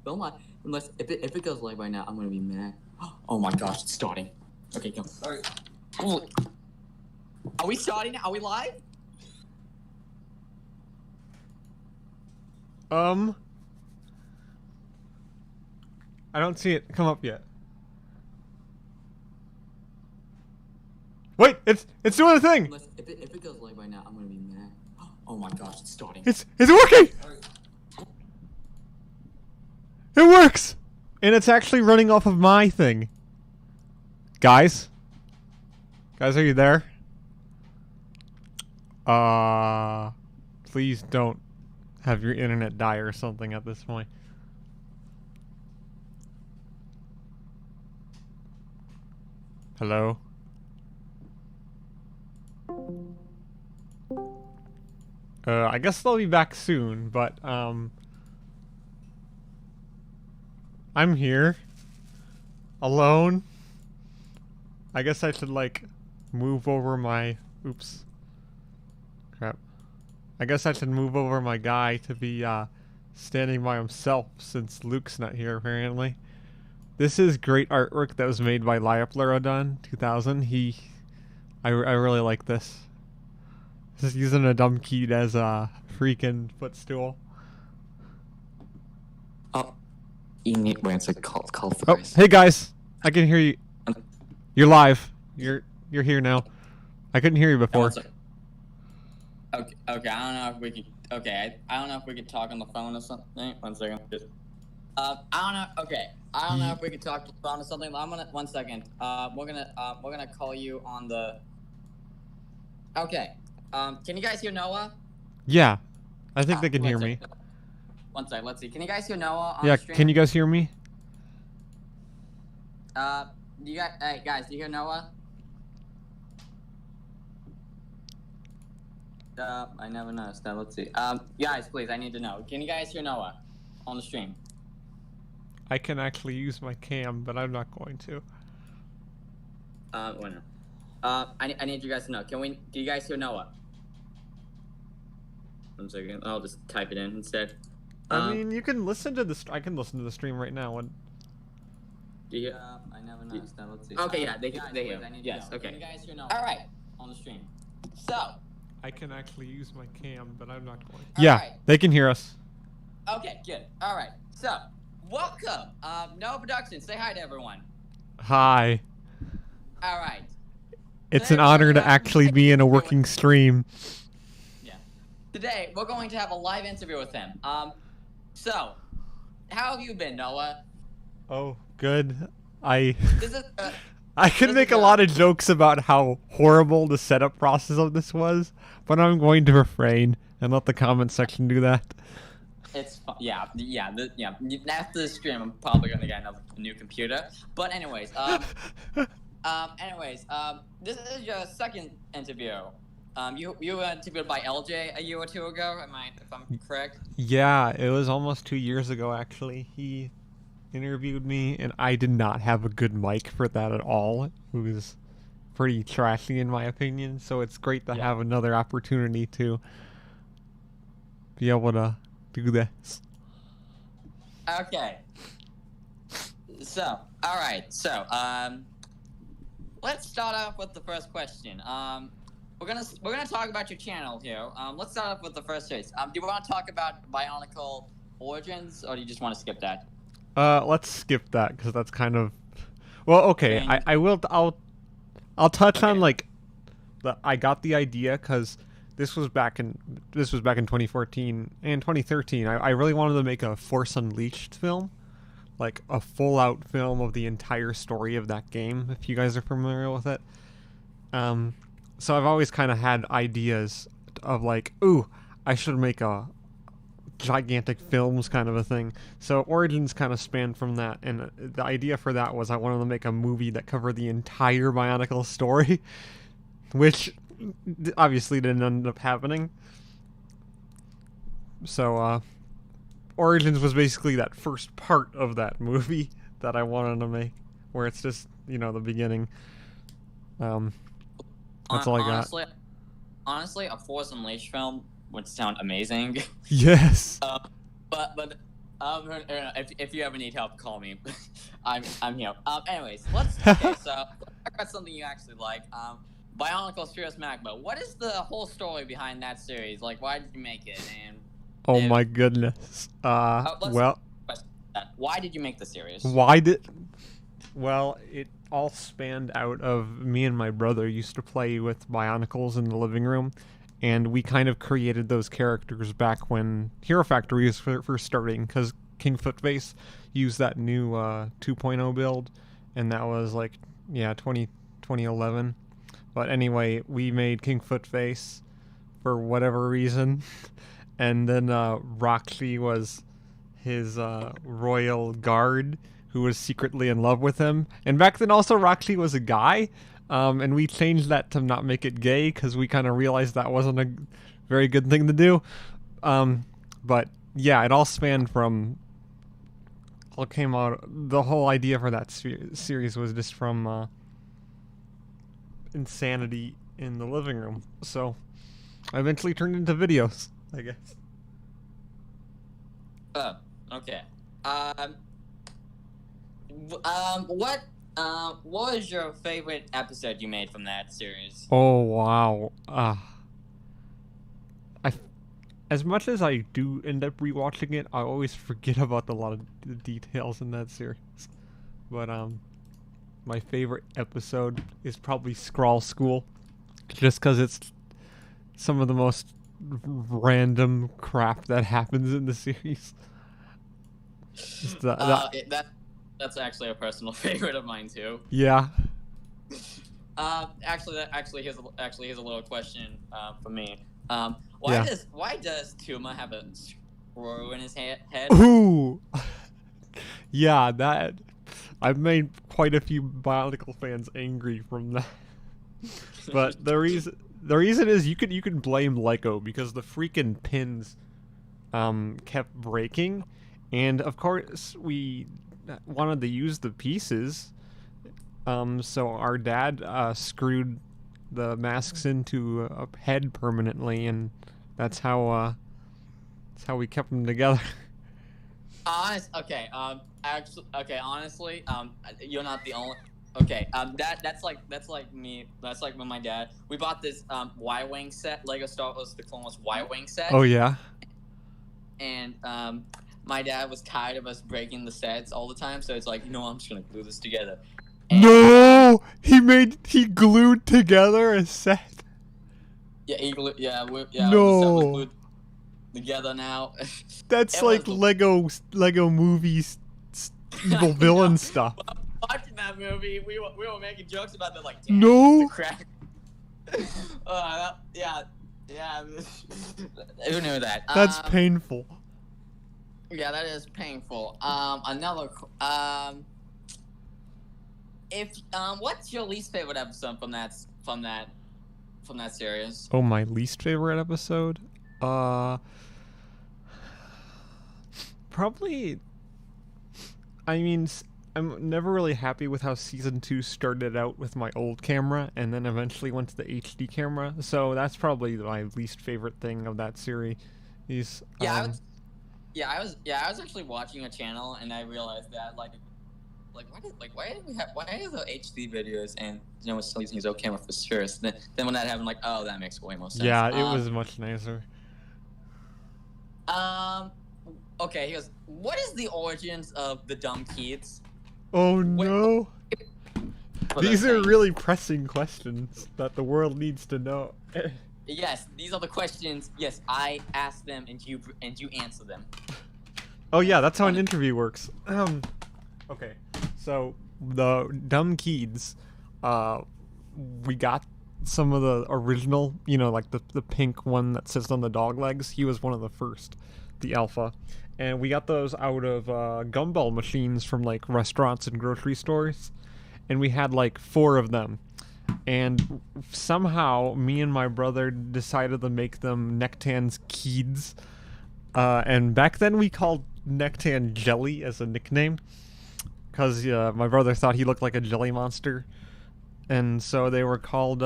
Don't lie. Unless if it goes live right now, I'm gonna be mad. Oh my gosh, it's starting. Okay, go. Alright. Oh. Are we starting now? Are we live? I don't see it come up yet. Wait, it's doing the thing. Unless if it goes live right now, I'm gonna be mad. Oh my gosh, it's starting. It's working. It works, and it's actually running off of my thing. Guys, are you there? Please don't have your internet die or something at this point. Hello? I guess they'll be back soon, but, I'm here. Alone. I guess I should, like, move over my... Oops. Crap. I guess I should move over my guy to be, standing by himself, since Luke's not here, apparently. This is great artwork that was made by Lioplerodon 2000. I really like this. Just using a dumb key as a freaking footstool. Oh, you need wait a call for Oh, guys. hey guys, I can hear you. You're live. You're here now. I couldn't hear you before. Okay, I don't know if we can. Okay, I don't know if we can talk on the phone or something. 1 second. Just, I don't know. Okay, I don't know if we can talk on the phone or something. I'm gonna 1 second. We're gonna call you on the. Okay. Can you guys hear Noah? Yeah, I think they can hear me. 1 second. Let's see. Can you guys hear Noah? Yeah, can you guys hear me? Hey guys, do you hear Noah? I never noticed that. Let's see. Guys, please, I need to know. Can you guys hear Noah on the stream? I can actually use my cam, but I'm not going to. Wait, no. I need you guys to know. Do you guys hear Noah? 1 second. I'll just type it in instead. I mean, you can listen to the. I can listen to the stream right now. Do you hear? I never noticed that. Let's see. Okay, yeah, they hear. Yes. Okay. Can you guys hear Noah? All right, on the stream. So. I can actually use my cam, but I'm not going to. Yeah, they can hear us. Okay, good. All right. So, welcome. Noah Productions. Say hi to everyone. Hi. All right. It's an honor to actually be in a working stream. Yeah. Today, we're going to have a live interview with him. So, how have you been, Noah? Oh, good. This is, I could make a lot of jokes about how horrible the setup process of this was, but I'm going to refrain and let the comment section do that. It's fun. Yeah. After the stream, I'm probably gonna get a new computer. But anyways, this is your second interview. You were interviewed by LJ a year or two ago. If I'm correct? Yeah, it was almost 2 years ago actually. He interviewed me, and I did not have a good mic for that at all. It was pretty trashy in my opinion, so it's great to have another opportunity to be able to do this. Okay. So, alright, let's start off with the first question. We're gonna talk about your channel here. Let's start off with the first case. Do you want to talk about Bionicle Origins, or do you just want to skip that? Let's skip that because that's kind of. Well, okay. I'll touch on like I got the idea because this was back in 2014 and 2013. I really wanted to make a Force Unleashed film, like a full out film of the entire story of that game. If you guys are familiar with it, so I've always kind of had ideas of like, ooh, I should make a gigantic films kind of a thing. So Origins kind of spanned from that, and the idea for that was I wanted to make a movie that covered the entire Bionicle story, which obviously didn't end up happening. So Origins was basically that first part of that movie that I wanted to make, where it's just, you know, the beginning. That's all I got. Honestly, a Force Unleashed film would sound amazing. Yes. But if you ever need help, call me. I'm here. Anyways, okay. So let's talk about something you actually like. Bionicle Serious Magma. What is the whole story behind that series? Like, why did you make it? And Oh my goodness. Well, why did you make the series? Well, it all spanned out of me and my brother used to play with Bionicles in the living room, and we kind of created those characters back when Hero Factory was first starting, because King Footface used that new 2.0 build, and that was like, yeah, 2011. But anyway, we made King Footface for whatever reason, and then Roxy was his royal guard, who was secretly in love with him. And back then also Roxy was a guy, and we changed that to not make it gay because we kind of realized that wasn't a very good thing to do. But yeah, it all spanned from, all came out, the whole idea for that series was just from insanity in the living room. So I eventually turned into videos, I guess. Oh, okay. What was your favorite episode you made from that series? Oh wow. As much as I do end up rewatching it, I always forget about a lot of the details in that series. But my favorite episode is probably Scrawl School, just because it's some of the most random crap that happens in the series. That's actually a personal favorite of mine too. Yeah. Actually, here's a little question for me. Why does Tuma have a screw in his head? Ooh. Yeah, that I've made quite a few Bionicle fans angry from that. But the reason is you can blame Lego, because the freaking pins kept breaking, and of course we wanted to use the pieces, so our dad screwed the masks into a head permanently, and that's how we kept them together. Okay. Honestly, you're not the only. Okay. That's like me. That's like when my dad. We bought this Y-wing set, Lego Star Wars: The Clone Wars Y-wing set. Oh yeah. And my dad was tired of us breaking the sets all the time, so it's like, I'm just gonna glue this together. And, no, he glued together a set. Yeah, No. we're glued together now. That's like Lego movies, evil villain stuff. Watching that movie, we were making jokes about that, like, no. Crack. Yeah. Who knew that? That's painful. Yeah, that is painful. What's your least favorite episode from that series? Oh, my least favorite episode? Probably. I mean, I'm never really happy with how season 2 started out with my old camera, and then eventually went to the HD camera. So that's probably my least favorite thing of that series. I was actually watching a channel, and I realized that why are the HD videos and we're still using his old camera for sure. So then when that happened, like, oh, that makes way more sense. Yeah, it was much nicer. Okay, here's what is the origins of the dumb kids? Oh no. These are really pressing questions that the world needs to know. Yes, these are the questions. Yes, I ask them and you answer them. Oh yeah, that's how an interview works. Okay, so the dumb kids, we got some of the original, like the pink one that sits on the dog legs. He was one of the first, the alpha, and we got those out of gumball machines from like restaurants and grocery stores, and we had like 4 of them. And somehow, me and my brother decided to make them Nectan's Kids. And back then we called Nectan Jelly as a nickname, because my brother thought he looked like a jelly monster. And so they were called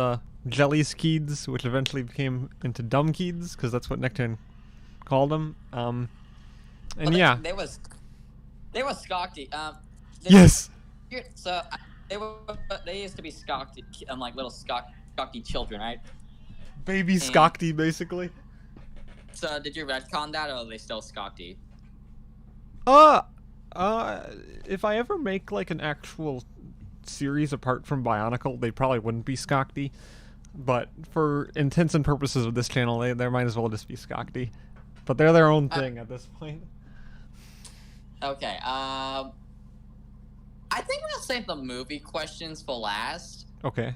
Jelly's Kids, which eventually became into Dumb Kids, because that's what Nectan called them. And yeah. They was Skokty. Yes. So they used to be Skokty, like little Skokty children, right? Baby Skokty, basically. So did you retcon that, or are they still Skokty? If I ever make like an actual series apart from Bionicle, they probably wouldn't be Skokty. But for intents and purposes of this channel, they might as well just be Skokty. But they're their own thing at this point. Okay. I think we'll save the movie questions for last. Okay.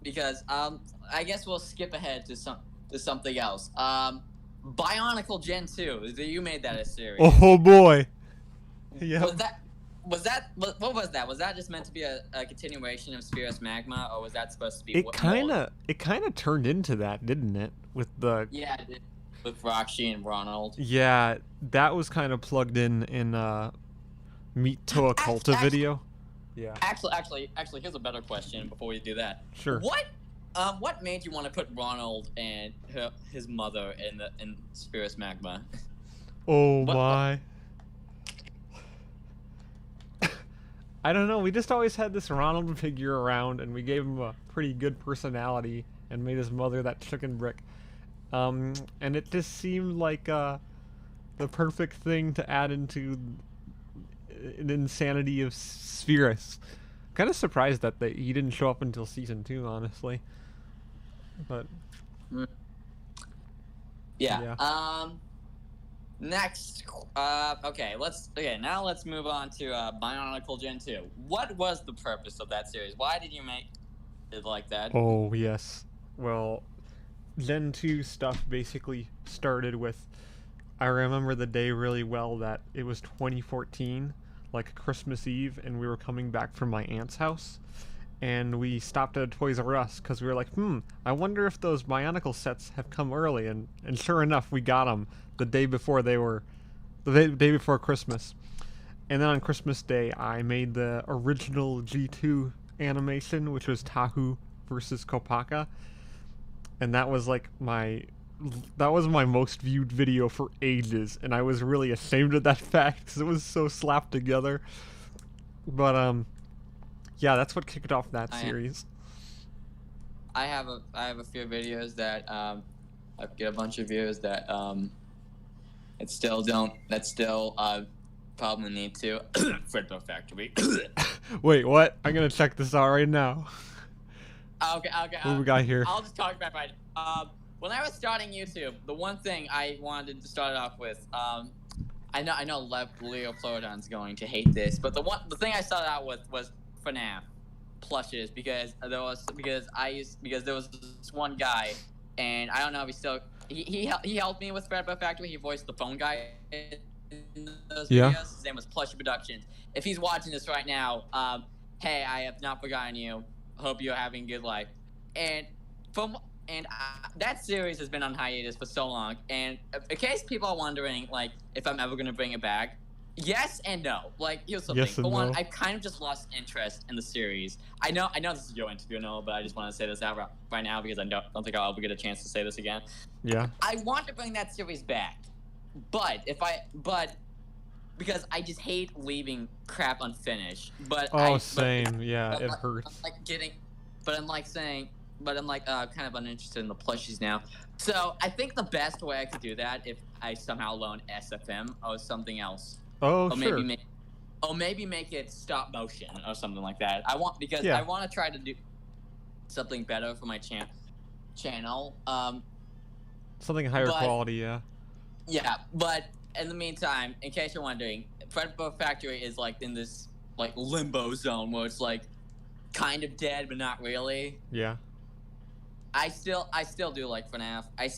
Because I guess we'll skip ahead to something else. Bionicle Gen 2. You made that a series. Oh boy. Yeah. What was that? Was that just meant to be a continuation of Spherus Magma, or was that supposed to be? It kind of turned into that, didn't it? With the it did. With Roxy and Ronald. Yeah, that was kind of plugged in Meet to a Culta video. Yeah. Actually, here's a better question before we do that. Sure. What made you want to put Ronald and his mother in Spherus Magma? Oh my. I don't know. We just always had this Ronald figure around, and we gave him a pretty good personality, and made his mother that chicken brick. And it just seemed like the perfect thing to add into an insanity of Spherus. Kind of surprised that he didn't show up until season 2, honestly. But yeah. Next, now let's move on to Bionicle Gen 2. What was the purpose of that series? Why did you make it like that? Oh yes. Well, Gen 2 stuff basically started with, I remember the day really well that it was 2014, like Christmas Eve, and we were coming back from my aunt's house, and we stopped at Toys R Us because we were like, I wonder if those Bionicle sets have come early, and sure enough, we got them the day before the day before Christmas. And then on Christmas Day, I made the original G2 animation, which was Tahu versus Kopaka. And that was like my most viewed video for ages, and I was really ashamed of that fact because it was so slapped together. But yeah, that's what kicked off that series. I have a few videos that I get a bunch of views that probably need to Fredbear Factory. Wait, what? I'm gonna check this out right now. Okay. What we got here? I'll just talk about it. When I was starting YouTube, the one thing I wanted to start off with, I know Leo Floridan's going to hate this, but the thing I started out with was FNAF plushes because there was this one guy, and I don't know if he helped me with Fredbear Factory. He voiced the phone guy in those videos. His name was Plushie Productions. If he's watching this right now, hey, I have not forgotten you. Hope you're having a good life. And that series has been on hiatus for so long. And in case people are wondering, like, if I'm ever gonna bring it back, yes and no. Like, here's something. Yes and For one, no. I've kind of just lost interest in the series. I know this is your interview, Noah, but I just want to say this out right now because I don't think I'll ever get a chance to say this again. Yeah. I want to bring that series back, but because I just hate leaving crap unfinished. But same. Yeah, it hurts. I'm kind of uninterested in the plushies now. So I think the best way I could do that if I somehow loan SFM or something else. Oh, or sure. Maybe make it stop motion or something like that. I want to try to do something better for my channel. Something higher quality, yeah. Yeah, but in the meantime, in case you're wondering, Fredbear Factory is like in this like limbo zone where it's like kind of dead but not really. Yeah. I still do like FNAF. I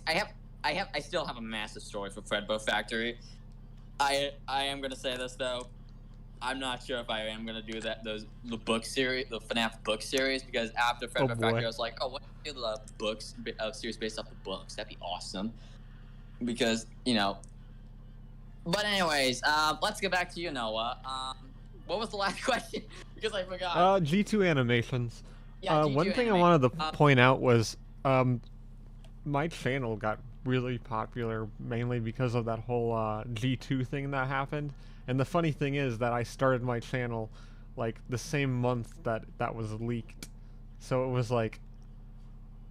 still have a massive story for Fredbear Factory. I am gonna say this though. I'm not sure if I am gonna do the book series, the FNAF book series, because after Fredbear Factory, I was like, what if the books series based off the books? That'd be awesome. Because But anyways, let's get back to you, Noah. What was the last question? Because I forgot. G2 animations. Yeah, one thing I wanted to point out was, my channel got really popular, mainly because of that whole G2 thing that happened. And the funny thing is that I started my channel like the same month that that was leaked, so it was like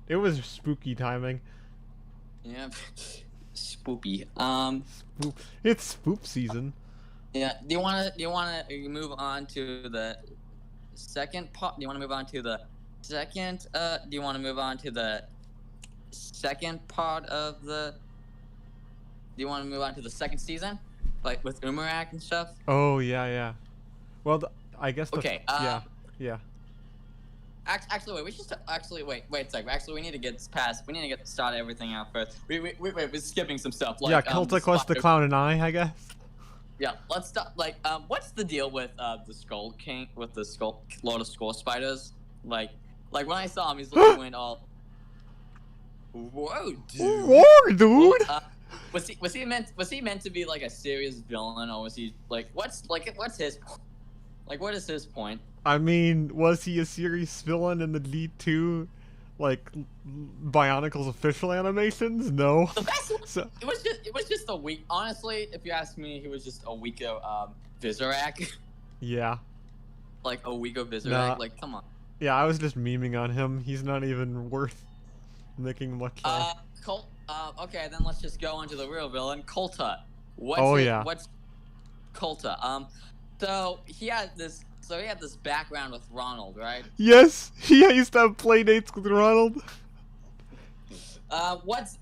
it was spooky timing. Yeah, spoopy. Spoop. It's spoop season. Yeah. Do you wanna move on to the second part? Do you wanna move on to the second? Do you wanna move on to the second part of the? Do you wanna move on to the second season, like with Umarak and stuff? Oh yeah. Well, I guess the Okay. yeah. Actually, wait. We should actually wait a sec. Actually, we need to get past. We need to get started everything out first. Wait. We're skipping some stuff. Like, Yeah, Celtic was the clown and I guess. Yeah, let's start. Like, what's the deal with the Skull King with the Lord of Skull Spiders? Like when I saw him, he's like went all. Whoa, dude! Whoa, dude! Was he meant to be like a serious villain, or was he like what's his like what is his point? I mean, was he a serious villain in the D2, like Bionicle's official animations? No. The best one, so, it was just a weak. Honestly, if you ask me, he was just a weaker Vizorak. Yeah. Like a weaker Vizorak. Nah. Like, come on. Yeah, I was just memeing on him. He's not even worth making much. Okay, then let's just go on to the real villain, Colta. What's Colta? So he had this background with Ronald, right? Yes, he used to have play dates with Ronald. What's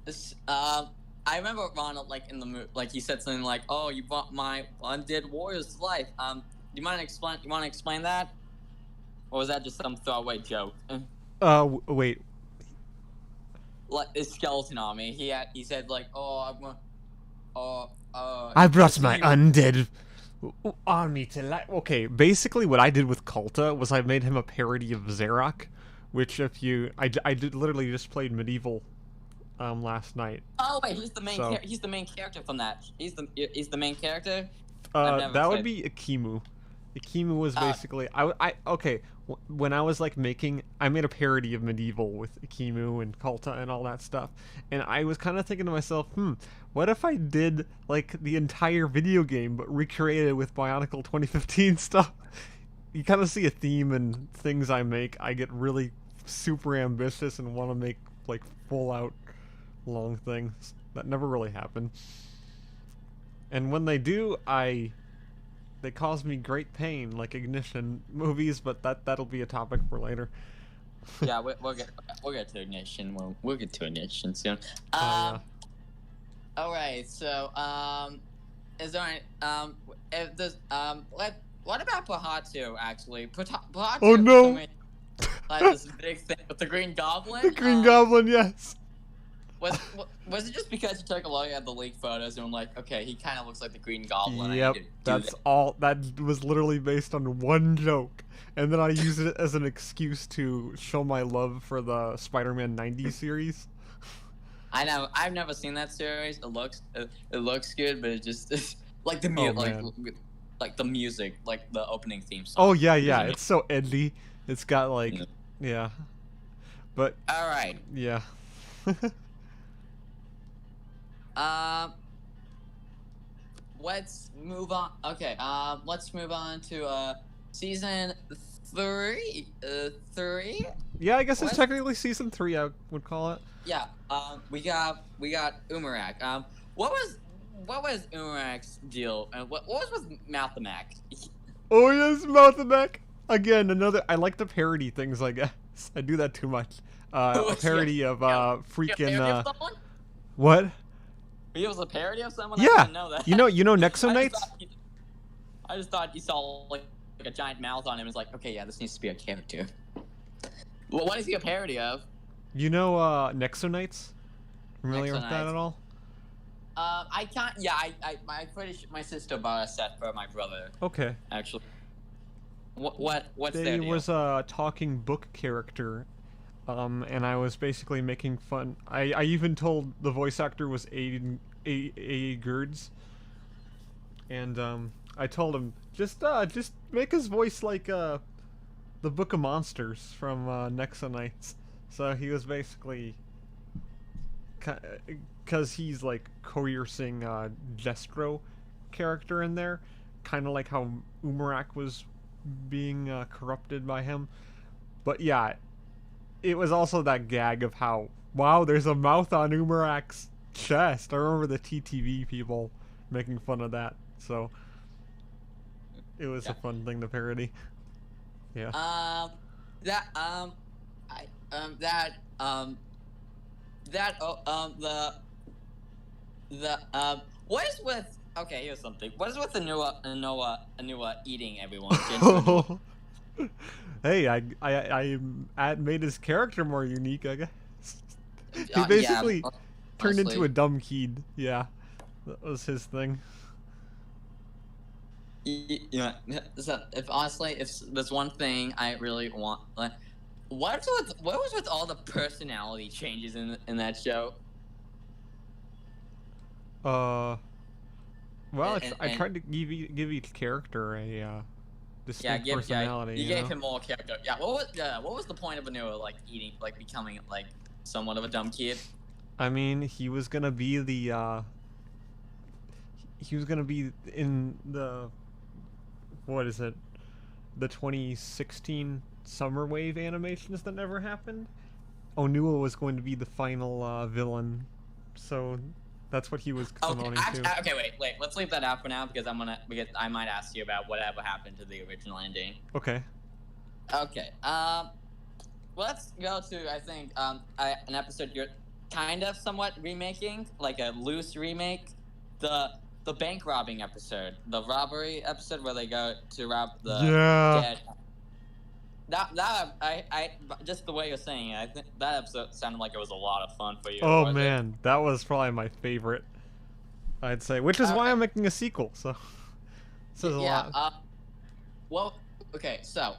this? I remember Ronald like in the movie, like he said something like, "Oh, you brought my undead warrior's life." Do you want to explain that, or was that just some throwaway joke? Wait. Like his skeleton army. He said like, "Oh, I brought my undead army to life." Okay, basically what I did with Kulta was I made him a parody of Xerox, which I did literally just played Medieval last night. Oh wait, he's the main character from that. He's the main character. That would be Akimu. Akimu was basically okay. When I was like I made a parody of Medieval with Akimu and Kulta and all that stuff, and I was kind of thinking to myself, what if I did like the entire video game but recreated with Bionicle 2015 stuff? You kind of see a theme in things I make. I get really super ambitious and want to make like full out long things that never really happen. And when they do, they cause me great pain, like Ignition movies, but that'll be a topic for later. Yeah, we'll get to Ignition. We'll get to Ignition soon. Yeah. All right. So, is there any, if there's what about Pahatu actually? Pahatu. Oh no! Like this big thing with the Green Goblin. The Green Goblin, yes. Was it just because you took a look at the leaked photos and were like, okay, he kind of looks like the Green Goblin? Yep, that's all. That was literally based on one joke, and then I used it as an excuse to show my love for the Spider-Man 90 series. I know. I've never seen that series. It looks good, but it's like the like the music, like the opening theme song. Oh yeah, it's so edgy. It's got like yeah. But all right. Yeah. Let's move on. Okay, let's move on to season 3. 3. Yeah, I guess it's technically season 3. I would call it. Yeah. We got Umarak. What was Umarak's deal? And what was with Malthamac? Oh yes, Malthamac. Again, another. I like to parody things. I guess I do that too much. A parody of freaking. What? He was a parody of someone? Yeah. I didn't know that. You know Nexonites? I just thought you saw like a giant mouth on him and was like, okay, yeah, this needs to be a character. Well, what is he a parody of? You know Nexonites? Familiar with that at all? I can't. Yeah, I'm pretty sure my sister bought a set for my brother. Okay. Actually. What's there was a talking book character. And I was basically making fun. I even told the voice actor was A. Gerds, and I told him just make his voice like the Book of Monsters from Nexonites. So he was basically because he's like coercing Destro character in there, kind of like how Umarak was being corrupted by him. But yeah, it was also that gag of how, wow, there's a mouth on Umarak's chest. I remember the TTV people making fun of that, so it was a fun thing to parody. Yeah. What is with? Okay, here's something. What is with the Anua eating everyone? Hey, I made his character more unique, I guess. He basically turned into a dumb kid. Yeah, that was his thing. Yeah. So if there's one thing I really want, like, what was with all the personality changes in that show? Well, I tried to give each character a distinct personality. You gave him more character. Yeah. What was the point of Anua eating, becoming somewhat of a dumb kid? I mean, he was gonna be the he was gonna be in the, what is it, the 2016 Summer Wave animations that never happened. Onua was going to be the final villain, so that's what he was promoting to. Okay, wait. Let's leave that out for now because I might ask you about whatever happened to the original ending. Okay. Okay. Let's go to I think an episode you're kind of somewhat remaking, like a loose remake, the bank robbing episode, the robbery episode where they go to rob the dead. That I just the way you're saying it, I think that episode sounded like it was a lot of fun for you. Oh man, that was probably my favorite, I'd say, which is why I'm making a sequel. So says a lot. Well, okay. So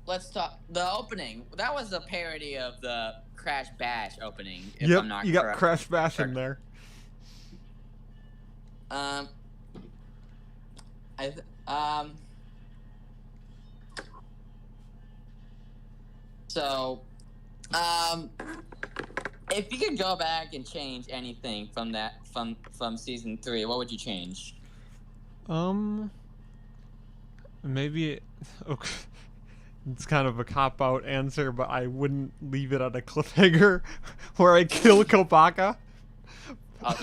let's talk the opening. That was a parody of the Crash Bash opening. If I'm not you got Crash Bash in there. If you could go back and change anything from season 3, what would you change? Maybe okay. It's kind of a cop-out answer, but I wouldn't leave it at a cliffhanger where I kill Kopaka.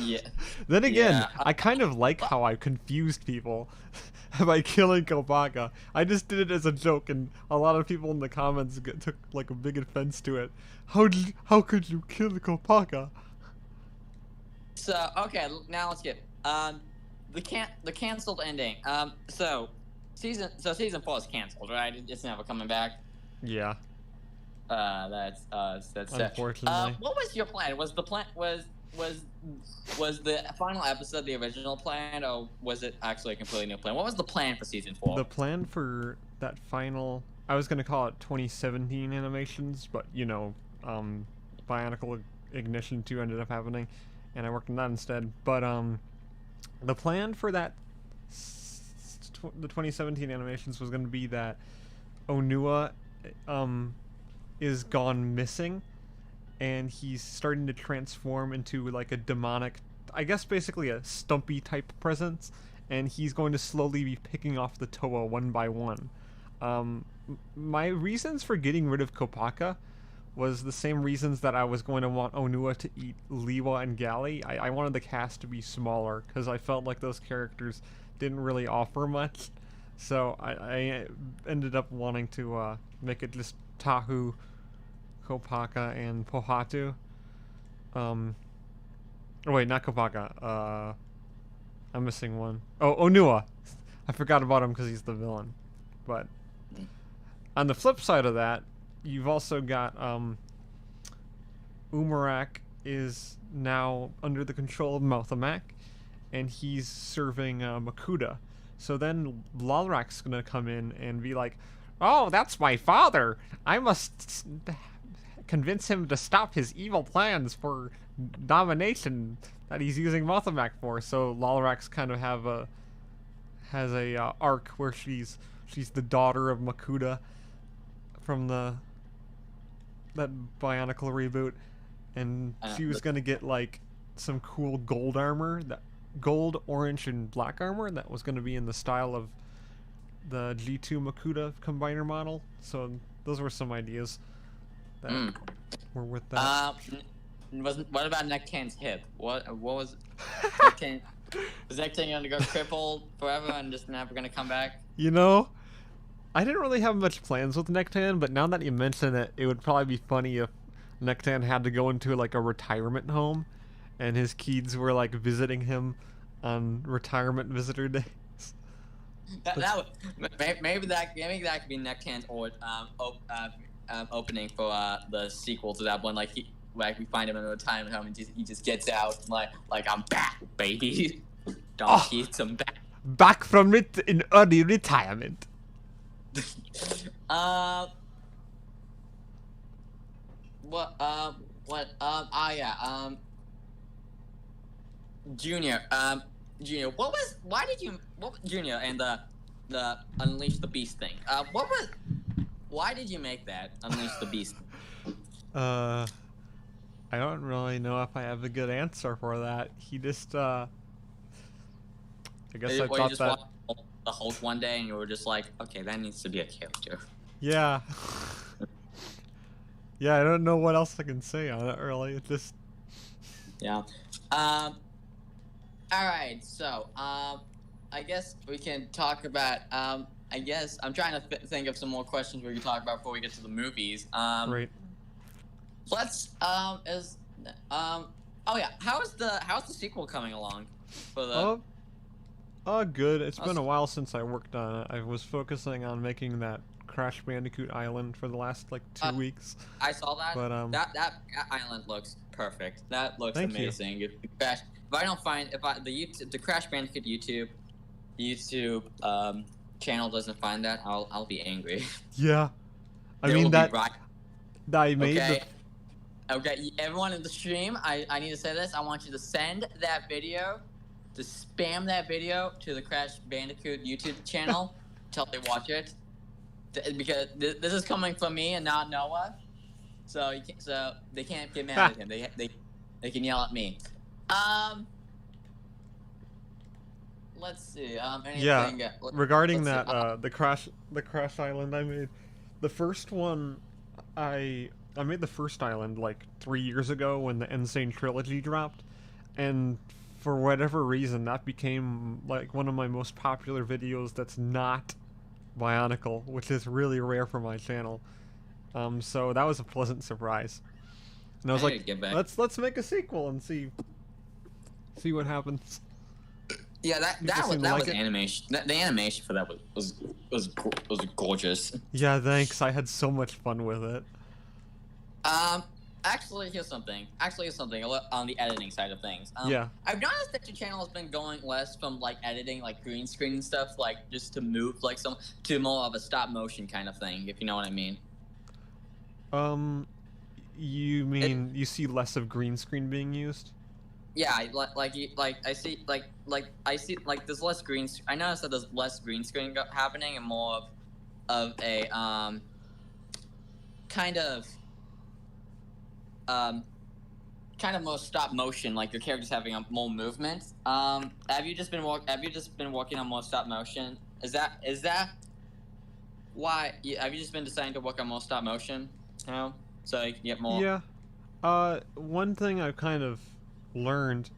Yeah. Then again, I kind of like how I confused people by killing Kopaka. I just did it as a joke, and a lot of people in the comments took a big offense to it. How could you kill Kopaka? So okay, now let's get the canceled ending. So season 4 is canceled, right? It's never coming back. Yeah. That's unfortunately. What was your plan? Was the plan was the final episode the original plan, or was it actually a completely new plan? What was the plan for season 4? The plan for that final, I was gonna call it 2017 animations, but you know, Bionicle Ignition 2 ended up happening, and I worked on that instead. But the plan for that the 2017 animations was gonna be that Onua is gone missing, and he's starting to transform into like a demonic, I guess basically a Stumpy type presence, and he's going to slowly be picking off the Toa one by one. My reasons for getting rid of Kopaka was the same reasons that I was going to want Onua to eat Liwa and Gali. I wanted the cast to be smaller because I felt like those characters didn't really offer much. So I ended up wanting to make it just Tahu, Kopaka, and Pohatu. Oh wait, not Kopaka. I'm missing one. Oh, Onua. I forgot about him because he's the villain. But on the flip side of that, you've also got Umarak is now under the control of Malthamak, and he's serving Makuta. So then Lalrak's gonna come in and be like, "Oh, that's my father. I must convince him to stop his evil plans for domination that he's using Malthamak for." So Lalrak's kind of has a arc where she's the daughter of Makuta from the that Bionicle reboot, and she was gonna get like some cool gold armor, that gold, orange, and black armor that was gonna be in the style of the G2 Makuta combiner model. So those were some ideas that were with that. What about Nectan's hip? What was Nectan? Is Nectan gonna go crippled forever and just never gonna come back? You know, I didn't really have much plans with Nectan, but now that you mention it, it would probably be funny if Nectan had to go into like a retirement home, and his kids were like visiting him on retirement visitor days. Maybe that could be Nectan's opening for the sequel to that one. Like we find him in a retirement home and he just gets out like I'm back, baby. Donkeys, I'm back. Back from it in early retirement. Junior, Junior and the Unleash the Beast thing? Why did you make that Unleash the Beast? I don't really know if I have a good answer for that. He just, I guess I thought that... watched the Hulk one day and you were just like, okay, that needs to be a character. Yeah. Yeah, I don't know what else I can say on it, really. It just... Yeah. Alright, so, I guess we can talk about, I guess, I'm trying to think of some more questions we can talk about before we get to the movies. Right. Let's, oh yeah, how's the sequel coming along for the... Good. It's been a while since I worked on it. I was focusing on making that Crash Bandicoot Island for the last, like, 2 weeks. I saw that. But, that island looks perfect. That looks amazing. You. If I don't find, the Crash Bandicoot YouTube channel doesn't find that, I'll be angry. Yeah. I mean, that... I made okay. Okay, everyone in the stream, I need to say this. I want you to send that video, to spam that video to the Crash Bandicoot YouTube channel until they watch it. Because this is coming from me and not Noah. So they can't get mad at him. They can yell at me. Let's see. Anything, yeah. Regarding that, the Crash Island I made, the first one, I made the first island like 3 years ago when the Insane Trilogy dropped, and for whatever reason that became like one of my most popular videos that's not Bionicle, which is really rare for my channel. So that was a pleasant surprise. And I was like, let's make a sequel and see what happens. Yeah, that was animation. The animation for that was gorgeous. Yeah, thanks. I had so much fun with it. Actually, here's something on the editing side of things. Yeah. I've noticed that your channel has been going less from like editing like green screen stuff, like just to move like to more of a stop motion kind of thing, if you know what I mean. You mean you see less of green screen being used? Yeah, I see there's less green. I noticed that there's less green screen happening and more of a kind of more stop motion, like your character's having more movement. Have you just been working on more stop motion? Is that why? Have you just been deciding to work on more stop motion? You know, so you can get more. Yeah. One thing I've kind of learned,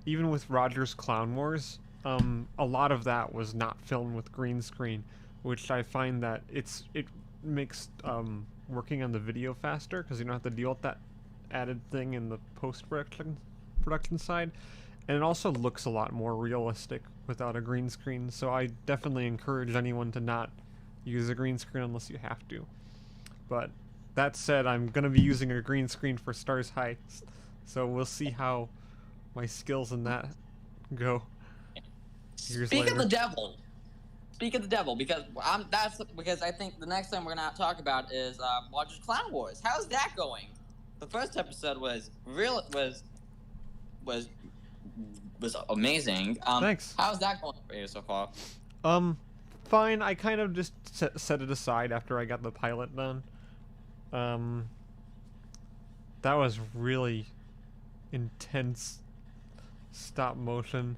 even with Roger's Clown Wars, a lot of that was not filmed with green screen, which I find that it makes working on the video faster because you don't have to deal with that added thing in the post-production side, and it also looks a lot more realistic without a green screen. So I definitely encourage anyone to not use a green screen unless you have to. But that said, I'm gonna be using a green screen for Stars Heights, so we'll see how my skills in that go. Speak of the devil, because because I think the next time we're gonna talk about is Roger's Clown Wars. How's that going? The first episode was amazing. Thanks. How's that going for you so far? Fine. I kind of just set it aside after I got the pilot done. that was really intense stop motion.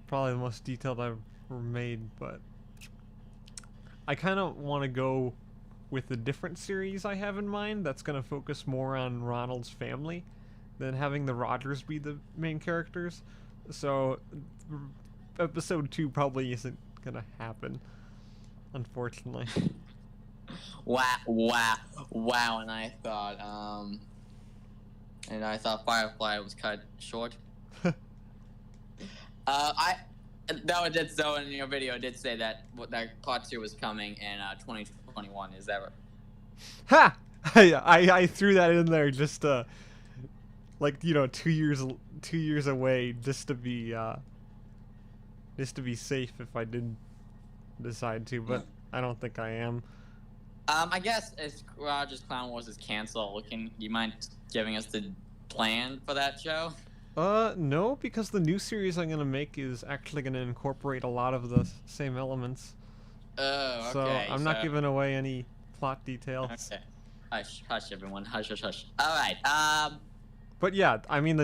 Probably the most detailed I've ever made, but I kind of want to go with a different series I have in mind that's going to focus more on Ronald's family than having the Rogers be the main characters. So episode 2 probably isn't going to happen, unfortunately. Wow, and I thought Firefly was cut short. No, it did. So in your video, it did say that part 2 was coming in 2021. Is that right? Ha! I threw that in there just like 2 years away, just to be safe if I did decide to, but I don't think I am. I guess if Rogers Clown Wars is canceled, you mind giving us the plan for that show? No, because the new series I'm gonna make is actually gonna incorporate a lot of the same elements. Oh, okay. So I'm not giving away any plot details. Okay. Hush, everyone. Hush. All right. But yeah, I mean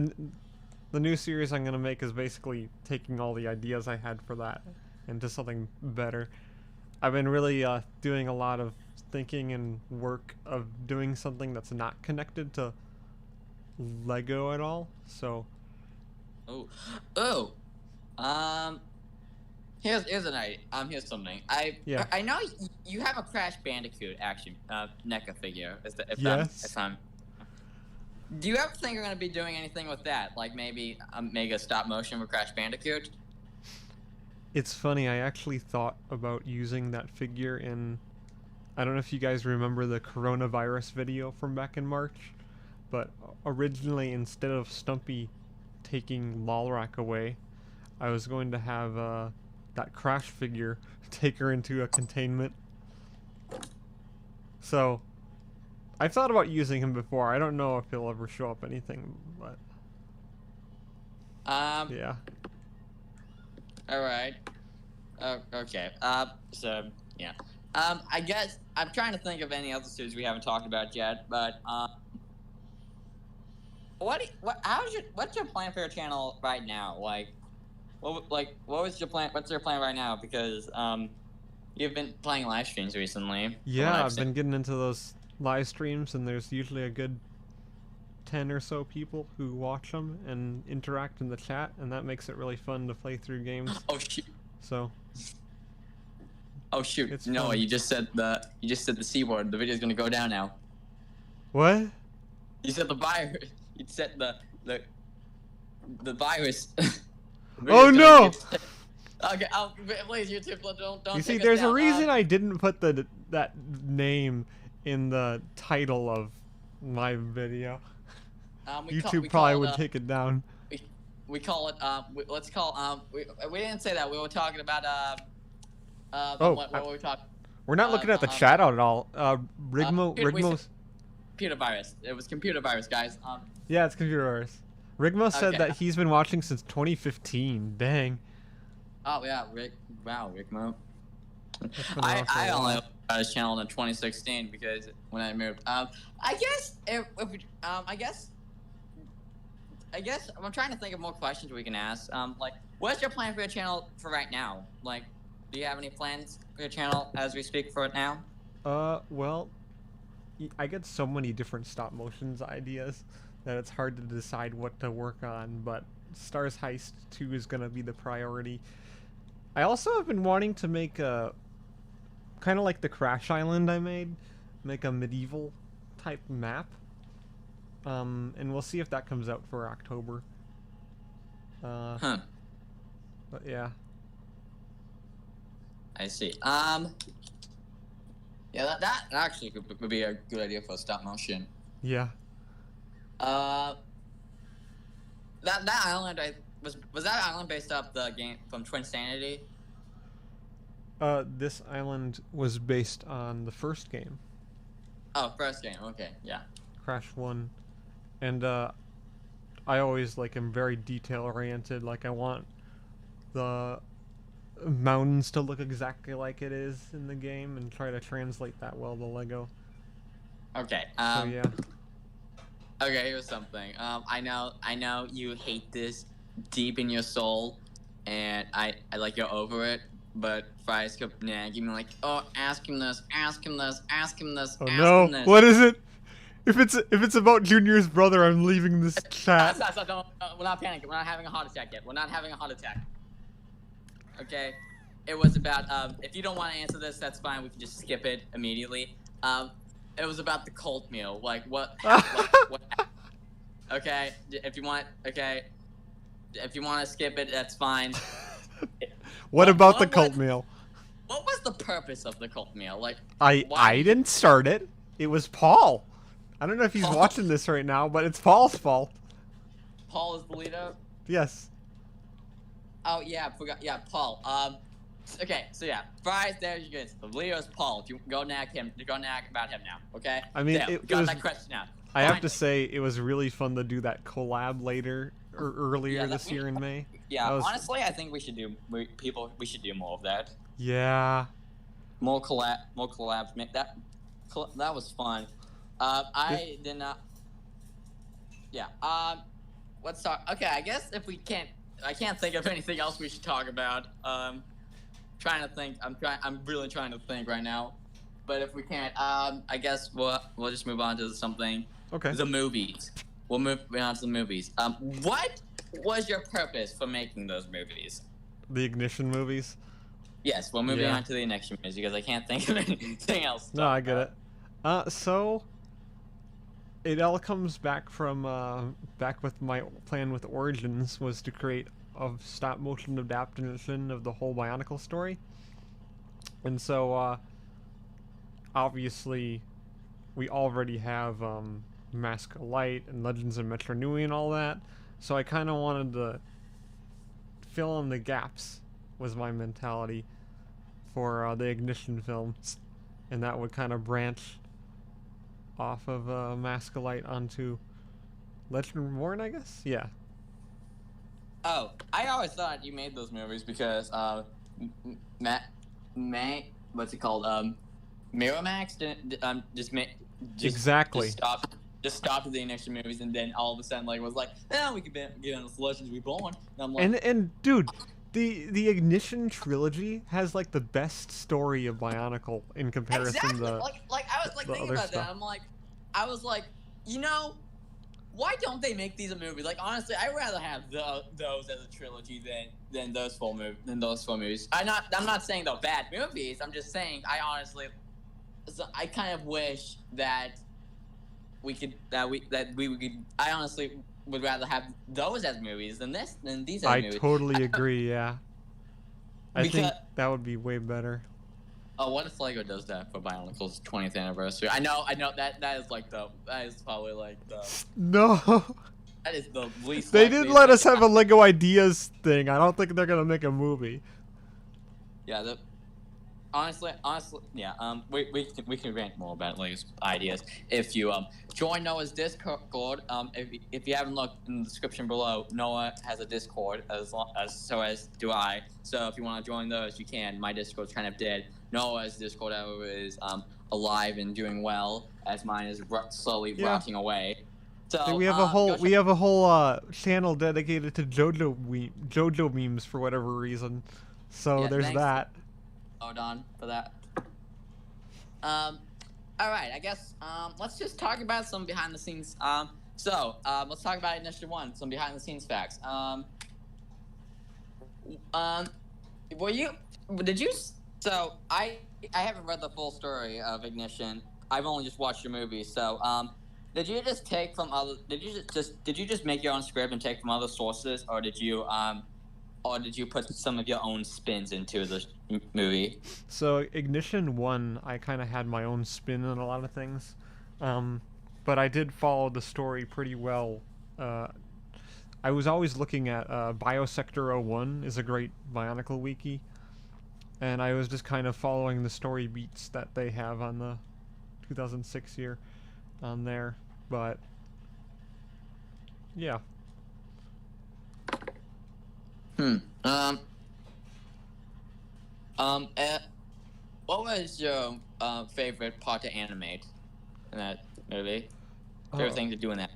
the new series I'm gonna make is basically taking all the ideas I had for that into something better. I've been really doing a lot of thinking and work of doing something that's not connected to Lego at all. So. Here's an idea. Here's something. I know you have a Crash Bandicoot action NECA figure. Yes. Do you ever think you're gonna be doing anything with that? Like maybe make a stop motion with Crash Bandicoot? It's funny. I actually thought about using that figure in. I don't know if you guys remember the coronavirus video from back in March, but originally instead of Stumpy taking Lolrak away, I was going to have that Crash figure take her into a containment. So I've thought about using him before. I don't know if he'll ever show up anything, but yeah. All right. Okay. So yeah. I guess I'm trying to think of any other series we haven't talked about yet, but what's your plan for your channel right now? What's your plan right now? Because you've been playing live streams recently. Yeah, I've been getting into those live streams, and there's usually a good 10 or so people who watch them and interact in the chat, and that makes it really fun to play through games. Oh shoot. So. Oh shoot! It's no, fun. you just said the C word. The video's gonna go down now. What? You said the virus. You said the virus. Oh no! Okay, please, YouTube, don't. You see, there's a reason I didn't put that name in the title of my video. YouTube probably would take it down. We call it. Let's call. We didn't say that. We were talking about. What were we talking? We're not looking at the chat out at all. Rigmo's. Computer virus. It was computer virus, guys. Yeah, it's computer virus. Rigmo said that he's been watching since 2015. Dang. Oh yeah, Rigmo. I only got his channel in 2016 because when I moved. I guess I'm trying to think of more questions we can ask. What's your plan for your channel for right now? Do you have any plans for your channel as we speak for it now? Well, I get so many different stop motions ideas that it's hard to decide what to work on, but Stars Heist 2 is gonna be the priority. I also have been wanting to make a kind of like the Crash Island I made, make a medieval type map. And we'll see if that comes out for October. But yeah. I see. Yeah, that actually would be a good idea for stop motion. Yeah. That island was that island based off the game from Twinsanity? This island was based on the first game. Oh, first game. Okay, yeah. Crash 1, and I always am very detail oriented. I want the mountains to look exactly like it is in the game and try to translate that well to Lego. Okay. So yeah. Okay, here's something. I know you hate this deep in your soul, and I like you're over it. But Fries kept nagging me like, oh, ask him this, ask him this, ask him this, Oh ask him no! this. What is it? If it's about Junior's brother, I'm leaving this chat. Stop, don't, we're not panicking. We're not having a heart attack yet. We're not having a heart attack. Okay, it was about if you don't want to answer this, that's fine. We can just skip it immediately. It was about the cult meal. Like what? What? Okay, if you want, if you want to skip it, that's fine. What about the cult meal? What was the purpose of the cult meal? Like, I didn't start it. It was Paul. I don't know if he's Paul? watching this right now, but it's Paul's fault. Paul is the leader? Yes. Oh yeah, I forgot. Yeah, Paul. Okay, so yeah, Fries. There you go. The leader is Paul. If you go nag him, go nag about him now. Okay. I mean, there, it got was, that question now. I have to say, it was really fun to do that collab later or earlier Yeah, this year in May. Yeah, was, honestly, I think we should do we should do more of that. Yeah. More collabs. That was fun. I did not. Yeah. Let's talk. Okay, I guess if we can't, I can't think of anything else we should talk about. Trying to think. I'm really trying to think right now. But if we can't, I guess we'll just move on to something. Okay. The movies. We'll move on to the movies. What was your purpose for making those movies? The Ignition movies? Yes, we're moving on to the next movies because I can't think of anything else. No, I get it. So it all comes back from back with my plan with Origins was to create a stop motion adaptation of the whole Bionicle story. And so obviously we already have Mask of Light and Legends of Metro Nui and all that. So I kind of wanted to fill in the gaps was my mentality for the Ignition films, and that would kind of branch off of Mask of Light onto Legend Reborn, I guess? Yeah. Oh, I always thought you made those movies because what's it called? Miramax didn't exactly. Just stopped the Ignition movies, and then all of a sudden, like, was like, we could get on Legends Reborn. And I'm like, and dude, the Ignition trilogy has like the best story of Bionicle in comparison exactly. to like I was like thinking about that. I was like, you know, why don't they make these a movie? Like, honestly, I'd rather have those as a trilogy than those four movies. I'm not saying they're bad movies. I'm just saying I kind of wish that we could. I honestly would rather have those as movies than these as movies. I totally agree. Yeah. I think that would be way better. Oh, what if Lego does that for Bionicle's 20th anniversary? I know that is probably like the no. That is the least. They didn't let us have a Lego Ideas thing. I don't think they're gonna make a movie. Yeah, honestly, yeah. We can rant more about Lego's ideas if you join Noah's Discord. If you haven't looked in the description below, Noah has a Discord so as do I. So if you want to join those, you can. My Discord's kind of dead. Noah's Discord, however, is alive and doing well, as mine is slowly rotting away. So we have a whole channel dedicated to JoJo memes for whatever reason. So there's that. Hold on for that. All right, I guess let's just talk about some behind the scenes. Let's talk about Ignition 1, some behind the scenes facts. So I haven't read the full story of Ignition. I've only just watched your movie. So did you just take from other? Did you just make your own script and take from other sources, or did you put some of your own spins into the movie? So Ignition 1, I kind of had my own spin on a lot of things, but I did follow the story pretty well. I was always looking at Biosector 01 is a great Bionicle wiki, and I was just kind of following the story beats that they have on the 2006 year on there, but yeah. What was your favorite part to animate in that movie? Favorite thing to do in that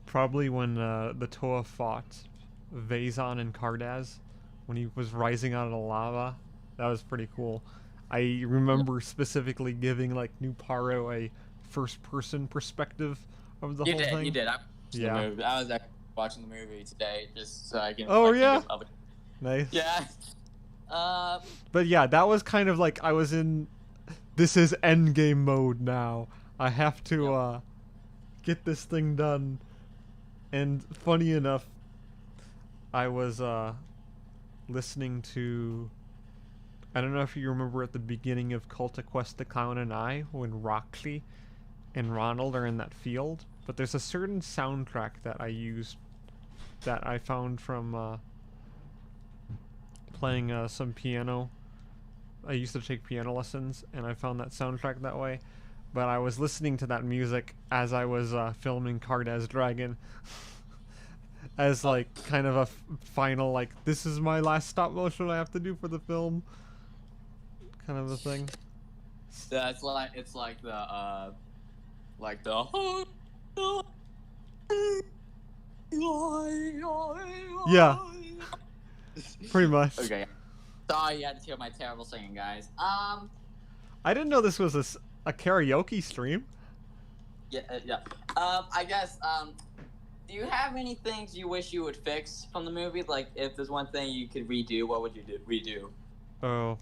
Probably when the Toa fought Vazon and Cardaz, when he was rising out of the lava. That was pretty cool. I remember specifically giving like New Paro a first-person perspective of the whole thing. You did. The movie. I was actually watching the movie today just so I can. Oh, like, yeah? think of other... Nice. Yeah. But yeah, that was kind of like I was in. This is endgame mode now. I have to get this thing done. And funny enough, I was listening to. I don't know if you remember at the beginning of Cult of Quest the Clown and I, when Roxy and Ronald are in that field. But there's a certain soundtrack that I used that I found from playing some piano. I used to take piano lessons, and I found that soundtrack that way. But I was listening to that music as I was filming Cardaz Dragon. As like kind of a final, like, this is my last stop motion I have to do for the film kind of a thing. Yeah, it's like the Yeah, pretty much. Okay. Sorry you had to hear my terrible singing, guys. I didn't know this was a karaoke stream. Yeah. I guess. Do you have any things you wish you would fix from the movie? Like, if there's one thing you could redo, what would you redo? Oh,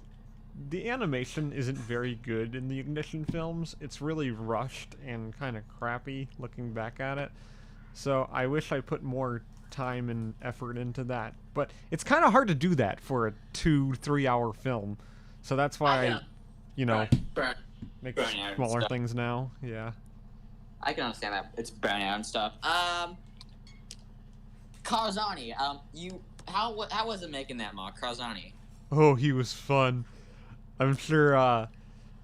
the animation isn't very good in the Ignition films. It's really rushed and kind of crappy looking back at it. So I wish I put more time and effort into that. But it's kind of hard to do that for a 2-3 hour film. So that's why I make smaller things now. Yeah. I can understand that. It's burnout and stuff. Karzani, how was it making that mock, Karzani? Oh, he was fun. I'm sure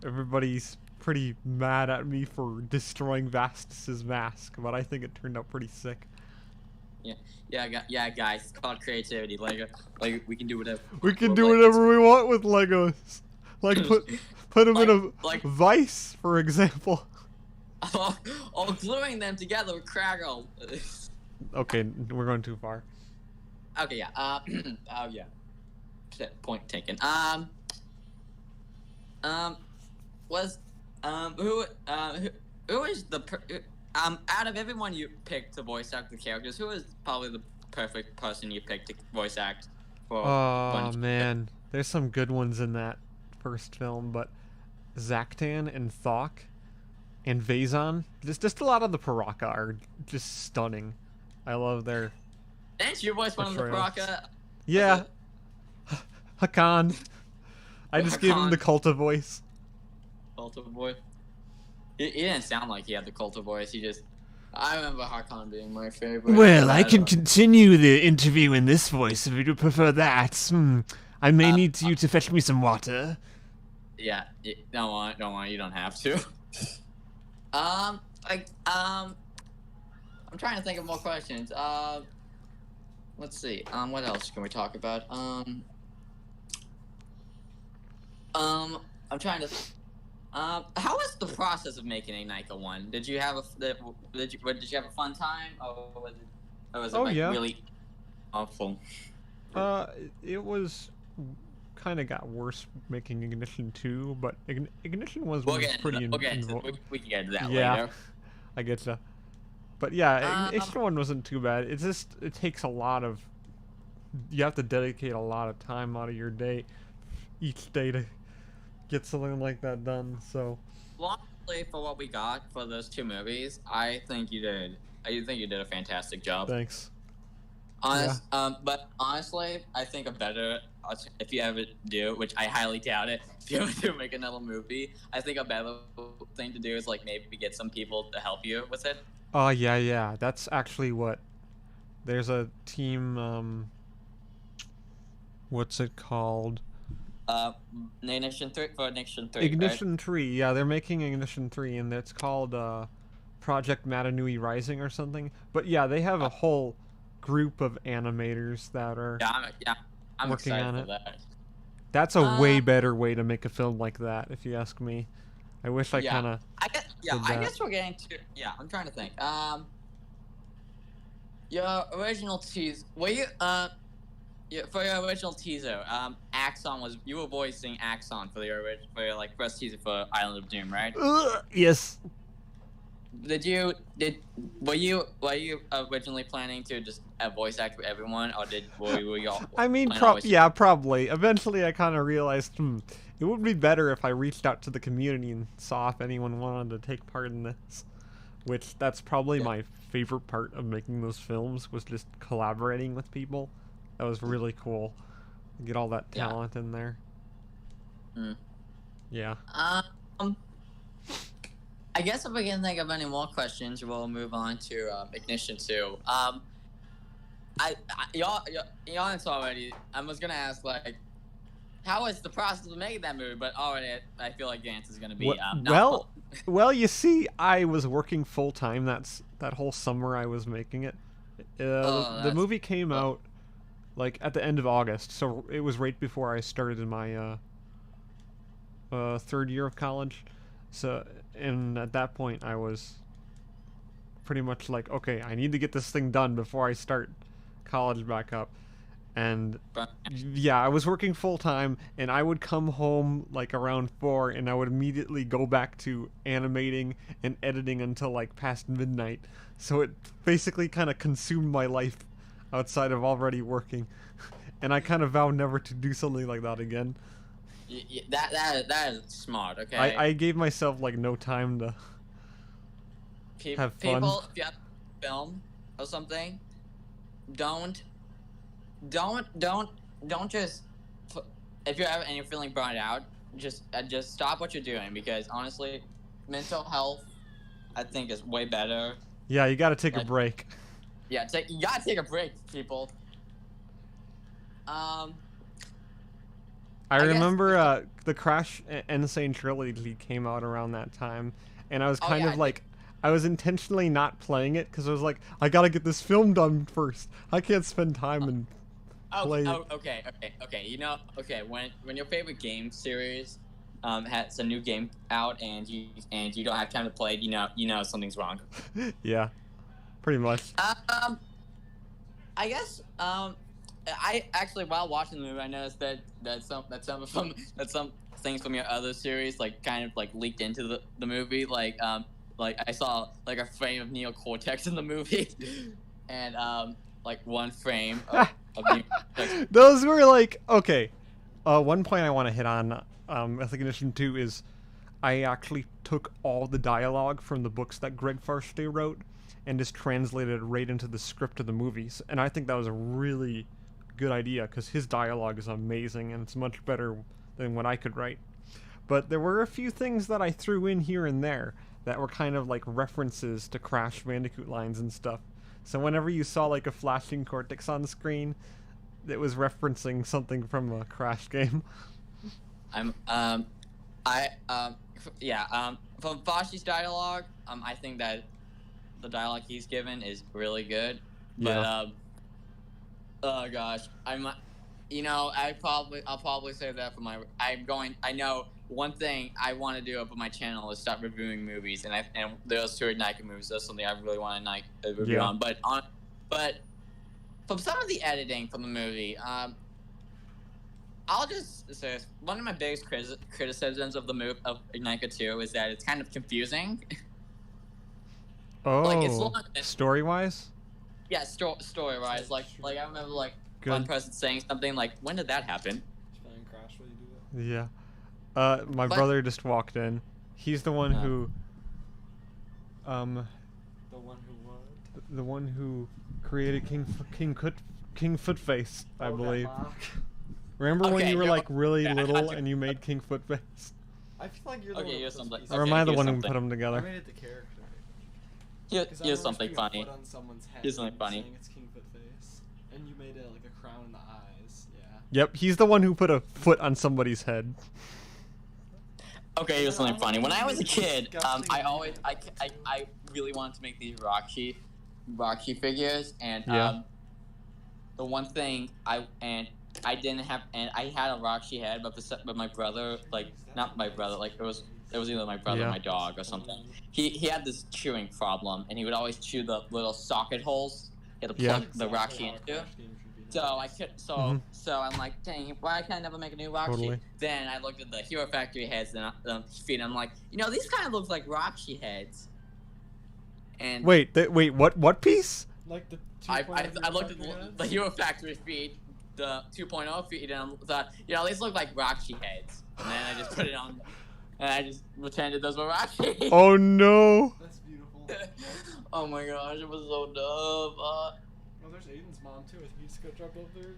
everybody's pretty mad at me for destroying Vastus's mask, but I think it turned out pretty sick. Yeah, guys, it's called creativity. Like we can do whatever. We can do whatever we want with Legos. Like put them in a vice, for example. Or gluing them together with Craggle. Okay, we're going too far. Okay, yeah. Oh yeah. Point taken. Who is the out of everyone you picked to voice act the characters, who is probably the perfect person you picked to voice act for? Oh man, there's some good ones in that first film, but Zaktan and Thok and Vazon, just a lot of the Paraka are just stunning. I love their. Didn't you voice one of the Paraka? Yeah, Hakan. I just gave him the Culta voice. Culta voice. He didn't sound like he had the Culta voice. I remember Hakan being my favorite. Well, I can continue the interview in this voice if you prefer that. I may need you to fetch me some water. Yeah, don't want. You don't have to. I'm trying to think of more questions. Let's see. What else can we talk about? I'm trying to. How was the process of making a Nika 1? Did you have a fun time, or was it really awful? It was kind of got worse making Ignition 2, but Ignition was pretty involved. We can get into that later. I get you. But yeah, Ignition 1 wasn't too bad. It's just it takes a lot of. You have to dedicate a lot of time out of your day, each day to get something like that done. So, honestly, for what we got for those two movies, I think you did. I think you did a fantastic job. Thanks. But honestly, I think if you ever do, which I highly doubt it, if you ever do make another movie, I think a better thing to do is like maybe get some people to help you with it. Oh yeah. That's actually what. There's a team. What's it called? Ignition 3 for Ignition 3. Ignition 3, yeah, they're making Ignition 3, and it's called Project Matanui Rising or something. But yeah, they have a whole group of animators that are I'm working on it. For that. That's a way better way to make a film like that, if you ask me. I wish I kind of. I guess we're getting to. Yeah, I'm trying to think. Your original tease. Were you for your original teaser? Axon was you were voicing Axon for your like first teaser for Island of Doom, right? Yes. Were you originally planning to just voice act for everyone, or were you all? I mean, yeah, probably. Eventually, I kind of realized, it would be better if I reached out to the community and saw if anyone wanted to take part in this. Which that's probably my favorite part of making those films, was just collaborating with people. That was really cool. Get all that talent in there. Yeah. I guess if we can think of any more questions, we'll move on to Ignition 2. Y'all answered already. I was gonna ask like, how was the process of making that movie? But already, I feel like the answer is gonna be well, you see, I was working full time. That whole summer I was making it. The movie came out like at the end of August, so it was right before I started in my third year of college. So, and at that point, I was pretty much like, okay, I need to get this thing done before I start college back up. And yeah, I was working full time, and I would come home like around 4, and I would immediately go back to animating and editing until like past midnight. So it basically kind of consumed my life outside of already working, and I kind of vowed never to do something like that again. That is smart. Okay. I gave myself like no time to have fun. People, if you have a film or something, don't just, if you're ever and you're feeling burned out, just stop what you're doing, because honestly, mental health, I think, is way better. Yeah, you gotta take a break. Yeah, you gotta take a break, people. I remember the Crash Insane Trilogy came out around that time, and I was kind of like, I was intentionally not playing it because I was like, I gotta get this film done first. I can't spend time and play. Okay. You know, when your favorite game series has a new game out and you don't have time to play it, you know something's wrong. Yeah, pretty much. I guess I actually, while watching the movie, I noticed that some things from your other series like kind of like leaked into the movie. Like I saw like a frame of Neocortex in the movie, and like one frame of Neocortex. Those were like, okay. One point I want to hit on with Ignition 2 is I actually took all the dialogue from the books that Greg Farstey wrote and just translated it right into the script of the movies, and I think that was a really good idea because his dialogue is amazing and it's much better than what I could write. But there were a few things that I threw in here and there that were kind of like references to Crash Bandicoot lines and stuff. So whenever you saw like a flashing Cortex on screen, it was referencing something from a Crash game. From Farstey's dialogue, I think that the dialogue he's given is really good. But oh gosh, I'll probably say that for I know one thing I want to do for my channel is start reviewing movies, and those two are Nike movies. That's something I really want to review on. But from some of the editing from the movie, I'll just say this. One of my biggest criticisms of the movie of Bionicle 2 is that it's kind of confusing. Oh, like it's long, story-wise? Yeah, story-wise. Like I remember one person saying something like, "When did that happen?" Crash, will you do that? Yeah. My brother just walked in. He's the one who. The one who what? The one who created King Footface, I believe. Remember when you were like really little and you made King Footface? I feel like you're the one. You're something. Or am I the one who put them together? I made it the character. Here's something funny. Here's something funny. It's King Footface, and you made it like a crown in the eyes. Yeah. Yep, he's the one who put a foot on somebody's head. Okay, here's something funny. When I was a kid, I really wanted to make these Rocky figures, and the one thing I didn't have, and I had a Rocky head, but my brother, not my brother, it was either my brother or my dog or something. He had this chewing problem, and he would always chew the little socket holes You had to Yeah. plug the Roxy into. So I could, so I'm like, dang, why can't I never make a new Roxy? Totally. Then I looked at the Hero Factory heads and feet, and I'm like, these kind of look like Roxy heads. And wait, what piece? Like the I looked at the Hero Factory feed, the 2.0 feed, and I thought, these look like Roxy heads. And then I just put it on, and I just pretended those were Roxy. Oh no! That's beautiful. Oh my gosh, it was so dumb. Oh, there's Aiden's mom too. He just got dropped over there.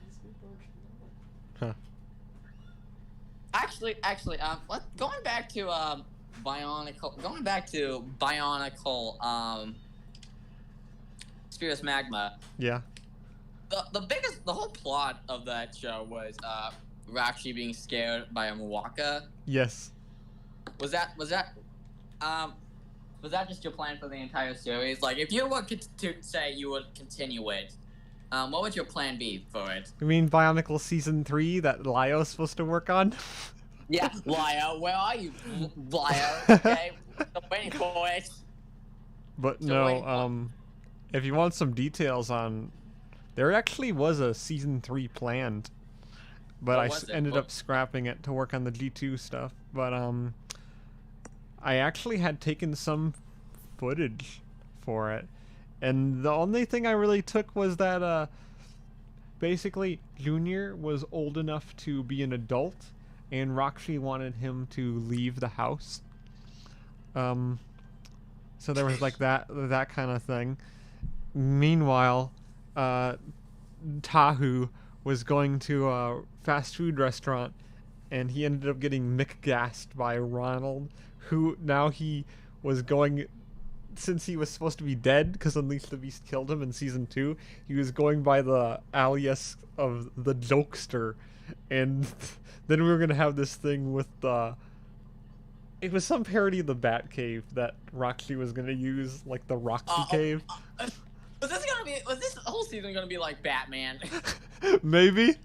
Huh. Actually, going back to Bionicle, Spheres Magma. Yeah. The whole plot of that show was Roxy being scared by a Mwaka. Yes. Was that just your plan for the entire series? Like, if you were to say you would continue it, what would your plan be for it? You mean Bionicle Season 3 that Lio's supposed to work on? Yeah, Lio, where are you, Lio? Okay, I'm waiting for it. But no, if you want some details on, there actually was a Season 3 planned, but I ended up scrapping it to work on the G2 stuff. But I actually had taken some footage for it, and the only thing I really took was that basically Junior was old enough to be an adult, and Roxy wanted him to leave the house. So there was like that kind of thing. Meanwhile, Tahu was going to a fast food restaurant, and he ended up getting McGassed by Ronald, who now he was going, since he was supposed to be dead because Unleash the Beast killed him in Season 2, he was going by the alias of the Jokester, and then we were going to have this thing with the... It was some parody of the Bat Cave that Roxy was going to use, like the Roxy Cave. Was this whole season gonna be like Batman? Maybe.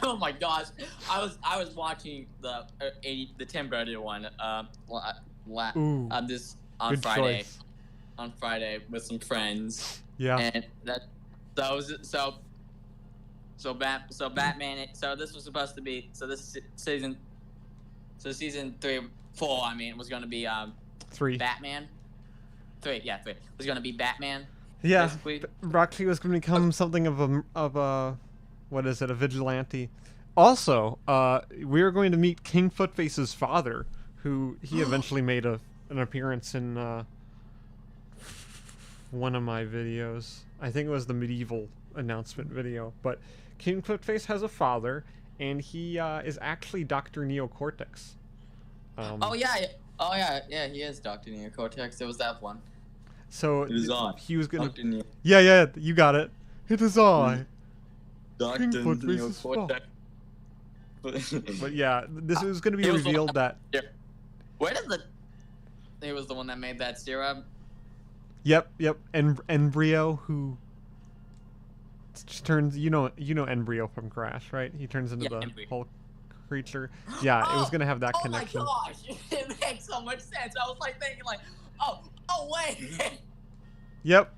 Oh my gosh, I was watching the Tim Burton one this on good Friday. Choice. On Friday with some friends. Yeah. And Batman. So this was supposed to be season 3, 4. I mean, it was gonna be 3. Batman. 3, yeah, 3. It was gonna be Batman. Yeah, basically. Roxy was going to become something of a what is it, a vigilante. Also, we were going to meet King Footface's father, who he eventually made an appearance in one of my videos. I think it was the medieval announcement video. But King Footface has a father, and he is actually Dr. Neocortex. Oh yeah, he is Dr. Neocortex. There was that one. So it is on. He was gonna. Yeah, you got it. It is I. Dr. Neocortex. But yeah, this was gonna be revealed that. Where did he was the one that made that serum? Yep. Embryo, who turns Embryo from Crash, right? He turns into the whole creature. Yeah, it was gonna have that connection. Oh my gosh, it makes so much sense. I was like thinking like, oh wait. Yep.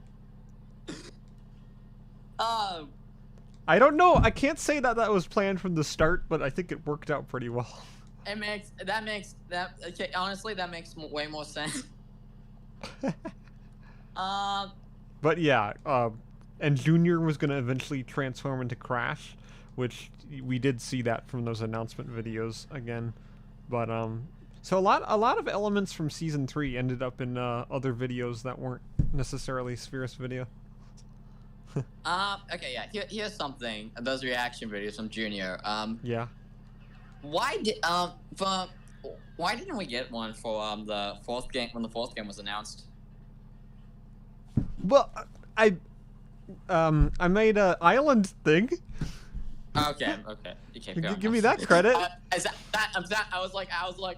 I don't know. I can't say that was planned from the start, but I think it worked out pretty well. Honestly, that makes way more sense. But yeah, and Junior was gonna eventually transform into Crash, which we did see that from those announcement videos again. But so a lot of elements from Season 3 ended up in other videos that weren't necessarily Sphere's video. Okay, yeah. Here's something. Those reaction videos from Junior. Yeah. Why didn't we get one for the 4th game when the 4th game was announced? Well, I made a island thing. Okay. Give me that credit. I was like, I want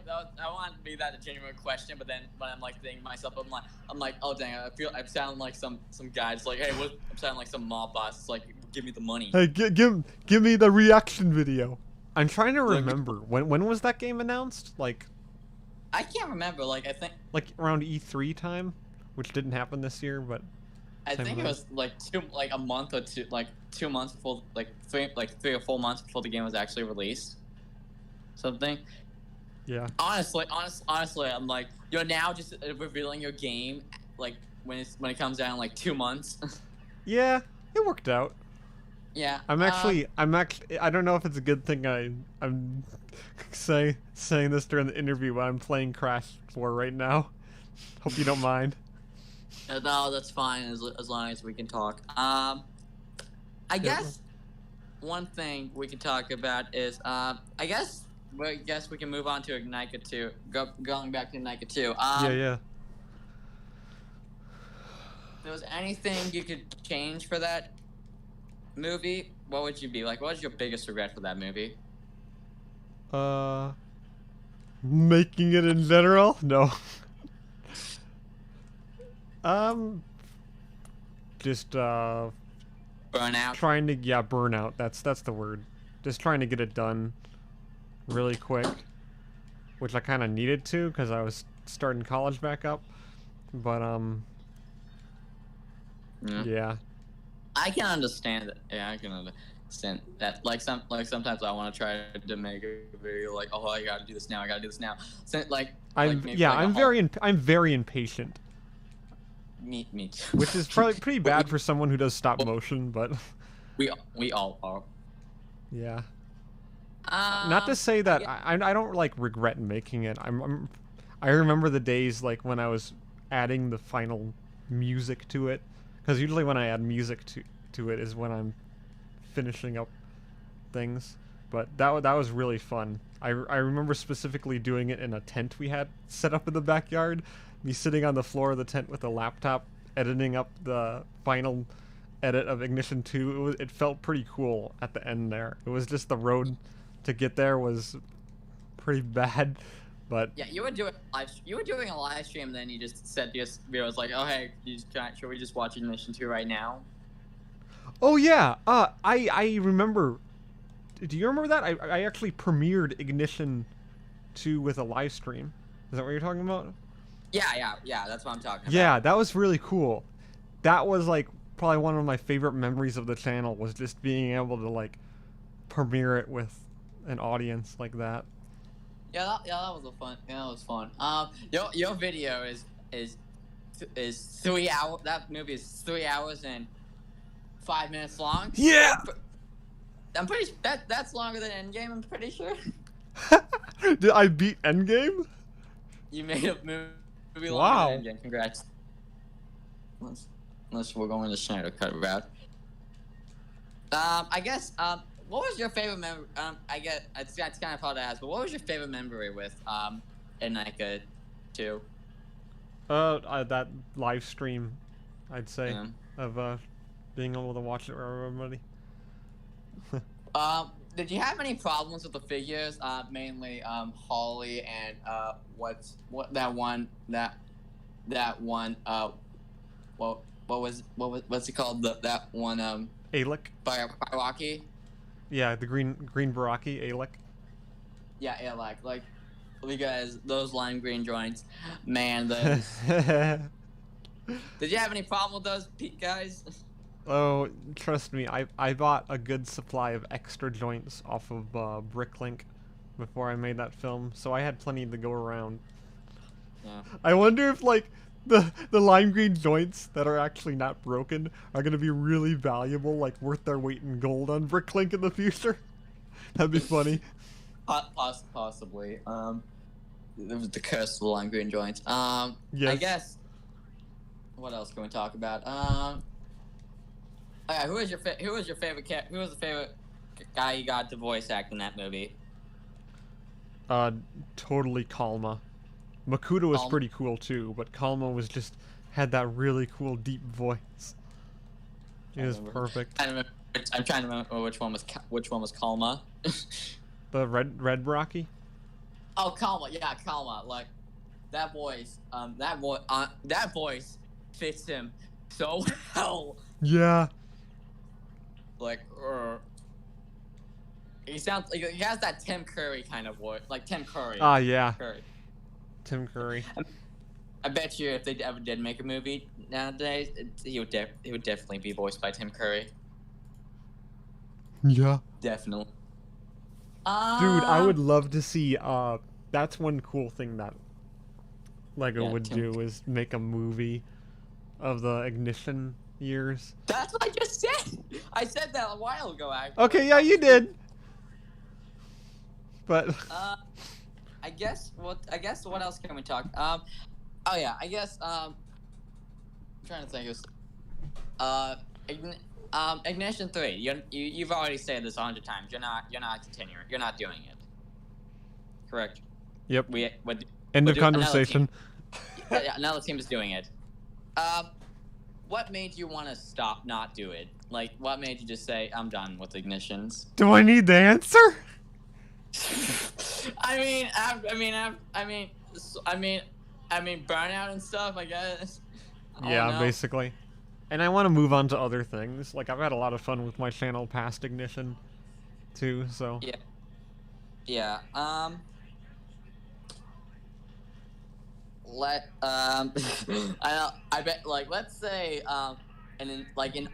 to be that a genuine question, but I'm like thinking to myself, I'm like, oh dang, I'm sounding like some guy. It's like, hey, I'm sounding like some mob boss. It's like, give me the money. Hey, give me the reaction video. I'm trying to remember when was that game announced? Like, I can't remember. Like, I think like around E3 time, which didn't happen this year, but I Same think with it me. was like a month or two, like 2 months before, like 3 or 4 months before the game was actually released. Something. Yeah. Honestly, I'm like, you're now just revealing your game, like when it comes out in like 2 months. Yeah, it worked out. Yeah. I don't know if it's a good thing I'm saying this during the interview, but I'm playing Crash 4 right now. Hope you don't mind. No, that's fine as long as we can talk. I guess one thing we can talk about is I guess we can move on to Ignite 2. Going back to Ignite 2. Yeah. If there was anything you could change for that movie, what would you be like? What was your biggest regret for that movie? Making it in general? No. Um, just Burnout. trying to burn out. That's the word. Just trying to get it done really quick, which I kind of needed to because I was starting college back up. But yeah. I can understand it. Yeah, I can understand that. Sometimes I want to try to make a video like, oh, I gotta do this now. I gotta do this now. So, I'm very impatient. Me too. Which is probably pretty bad for someone who does stop motion, but we all are. Yeah. Not to say that yeah. I don't like regret making it. I remember the days like when I was adding the final music to it, because usually when I add music to it is when I'm finishing up things. But that was really fun. I remember specifically doing it in a tent we had set up in the backyard. Me sitting on the floor of the tent with a laptop, editing up the final edit of Ignition 2. It felt pretty cool at the end there. It was just the road to get there was pretty bad, but yeah, you were doing a live stream, and then you just said to your viewers like, oh hey, should we just watch Ignition 2 right now? Oh yeah, I remember. Do you remember that? I actually premiered Ignition 2 with a live stream. Is that what you're talking about? Yeah, that's what I'm talking about. Yeah, that was really cool. That was like probably one of my favorite memories of the channel, was just being able to like premiere it with an audience like that. Yeah, that was fun. Yeah, that was fun. Your video is 3 hours. That movie is 3 hours and 5 minutes long. Yeah. I'm pretty that's longer than Endgame. I'm pretty sure. Did I beat Endgame? You made a movie longer Wow. than Endgame. Congrats. Unless we're going to Snyder cut it out. I guess. What was your favorite memory? I get it's kind of hard to ask, but what was your favorite memory with Bionicle 2? That live stream, I'd say, Yeah. of being able to watch it with everybody. Did you have any problems with the figures? Mainly Holly and what's it called? That one Alec. Bionicle? Yeah, the green Baraki, Alec. Yeah, like because those lime green joints, man. Those. Did you have any problem with those guys? Oh, trust me, I bought a good supply of extra joints off of Bricklink before I made that film, so I had plenty to go around. Yeah. I wonder if like the lime green joints that are actually not broken are gonna be really valuable, like worth their weight in gold on Bricklink in the future. That'd be funny. Possibly. The curse of the lime green joints. Yes. I guess. What else can we talk about? Okay, who was your favorite cat? Who was the favorite guy you got to voice act in that movie? Totally Kalma. Makuta was pretty cool too, but Kalma was just had that really cool deep voice. It was perfect. I'm trying to remember which one was Kalma. The red Baraki? Oh, Kalma, yeah, Kalma. Like that voice, that voice fits him so well. Yeah. Like, he sounds like he has that Tim Curry kind of voice, like Tim Curry. Ah, yeah. Curry. Tim Curry. I bet you if they ever did make a movie nowadays, he would definitely be voiced by Tim Curry. Yeah. Definitely. Dude, I would love to see. That's one cool thing that Lego Yeah, would do is make a movie of the Ignition years. That's what I just said. I said that a while ago. Actually. Okay, yeah, you did. But I guess what else can we talk? Oh yeah, I guess I'm trying to think of Ignition 3. You've already said this 100 times. You're not continuing. You're not doing it. Correct. Yep. End of conversation. Another team is doing it. What made you want to stop, not do it? Like, what made you just say, "I'm done with Ignitions"? Do I need the answer? I mean, burnout and stuff. I guess. Yeah, basically. And I want to move on to other things. Like, I've had a lot of fun with my channel past Ignition, too. So. Yeah. Yeah. I bet, like, let's say an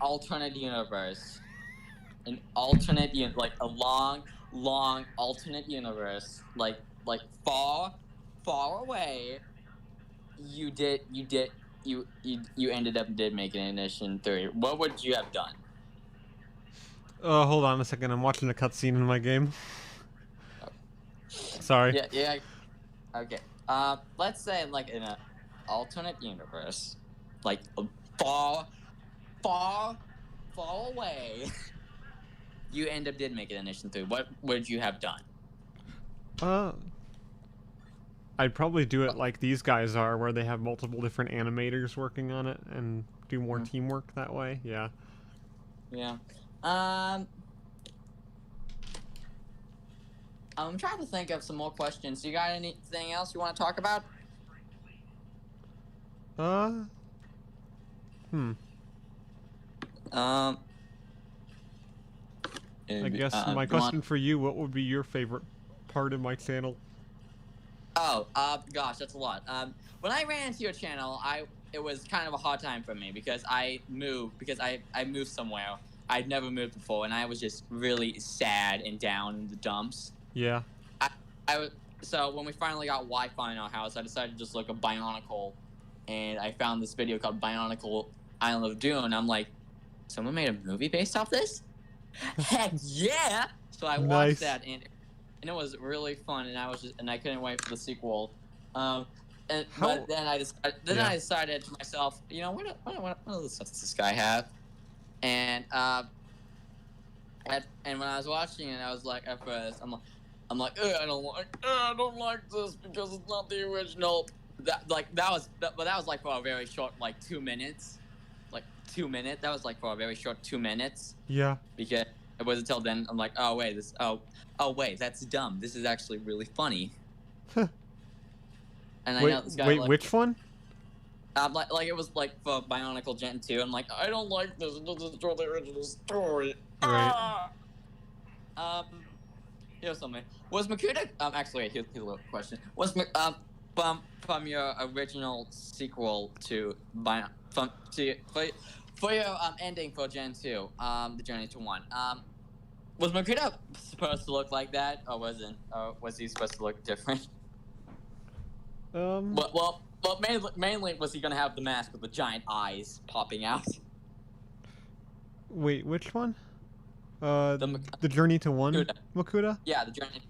alternate universe, like a long alternate universe, like far away. You ended up making Ignition 3. What would you have done? Hold on a second. I'm watching a cutscene in my game. Sorry. Yeah. Okay. Let's say like in an alternate universe, like far away, you end up making Ignition 3. What would you have done? I'd probably do it like these guys are, where they have multiple different animators working on it and do more teamwork that way. Yeah. Yeah. I'm trying to think of some more questions. You got anything else you want to talk about? I guess my question for you, what would be your favorite part of my channel? Oh, gosh, that's a lot. When I ran into your channel, it was kind of a hard time for me because I moved somewhere I'd never moved before, and I was just really sad and down in the dumps. Yeah. So when we finally got Wi-Fi in our house, I decided to just look up Bionicle, and I found this video called Bionicle Island of Doom, and I'm like, someone made a movie based off this? Heck yeah! So I watched that, and it was really fun, and I couldn't wait for the sequel. But then I decided to myself, you know, what other stuff does this guy have? And when I was watching it, I was like, at first, I'm like, I don't like this because it's not the original. That was like for a very short, like 2 minutes. That was like for a very short 2 minutes. Yeah. Because it was until then I'm like, oh wait, that's dumb. This is actually really funny. And I know this guy. Wait, which one? Like it was like for Bionicle Gen 2. I'm like, I don't like this. It doesn't destroy the original story. Right. Here's something. Was Makuta actually here's a little question. Was from your original sequel to for your ending for Gen 2, the Journey to 1, was Makuta supposed to look like that, or wasn't? Or was he supposed to look different? Well, mainly was he gonna have the mask with the giant eyes popping out? Wait, which one? The Journey to 1 Makuta? Yeah, the Journey.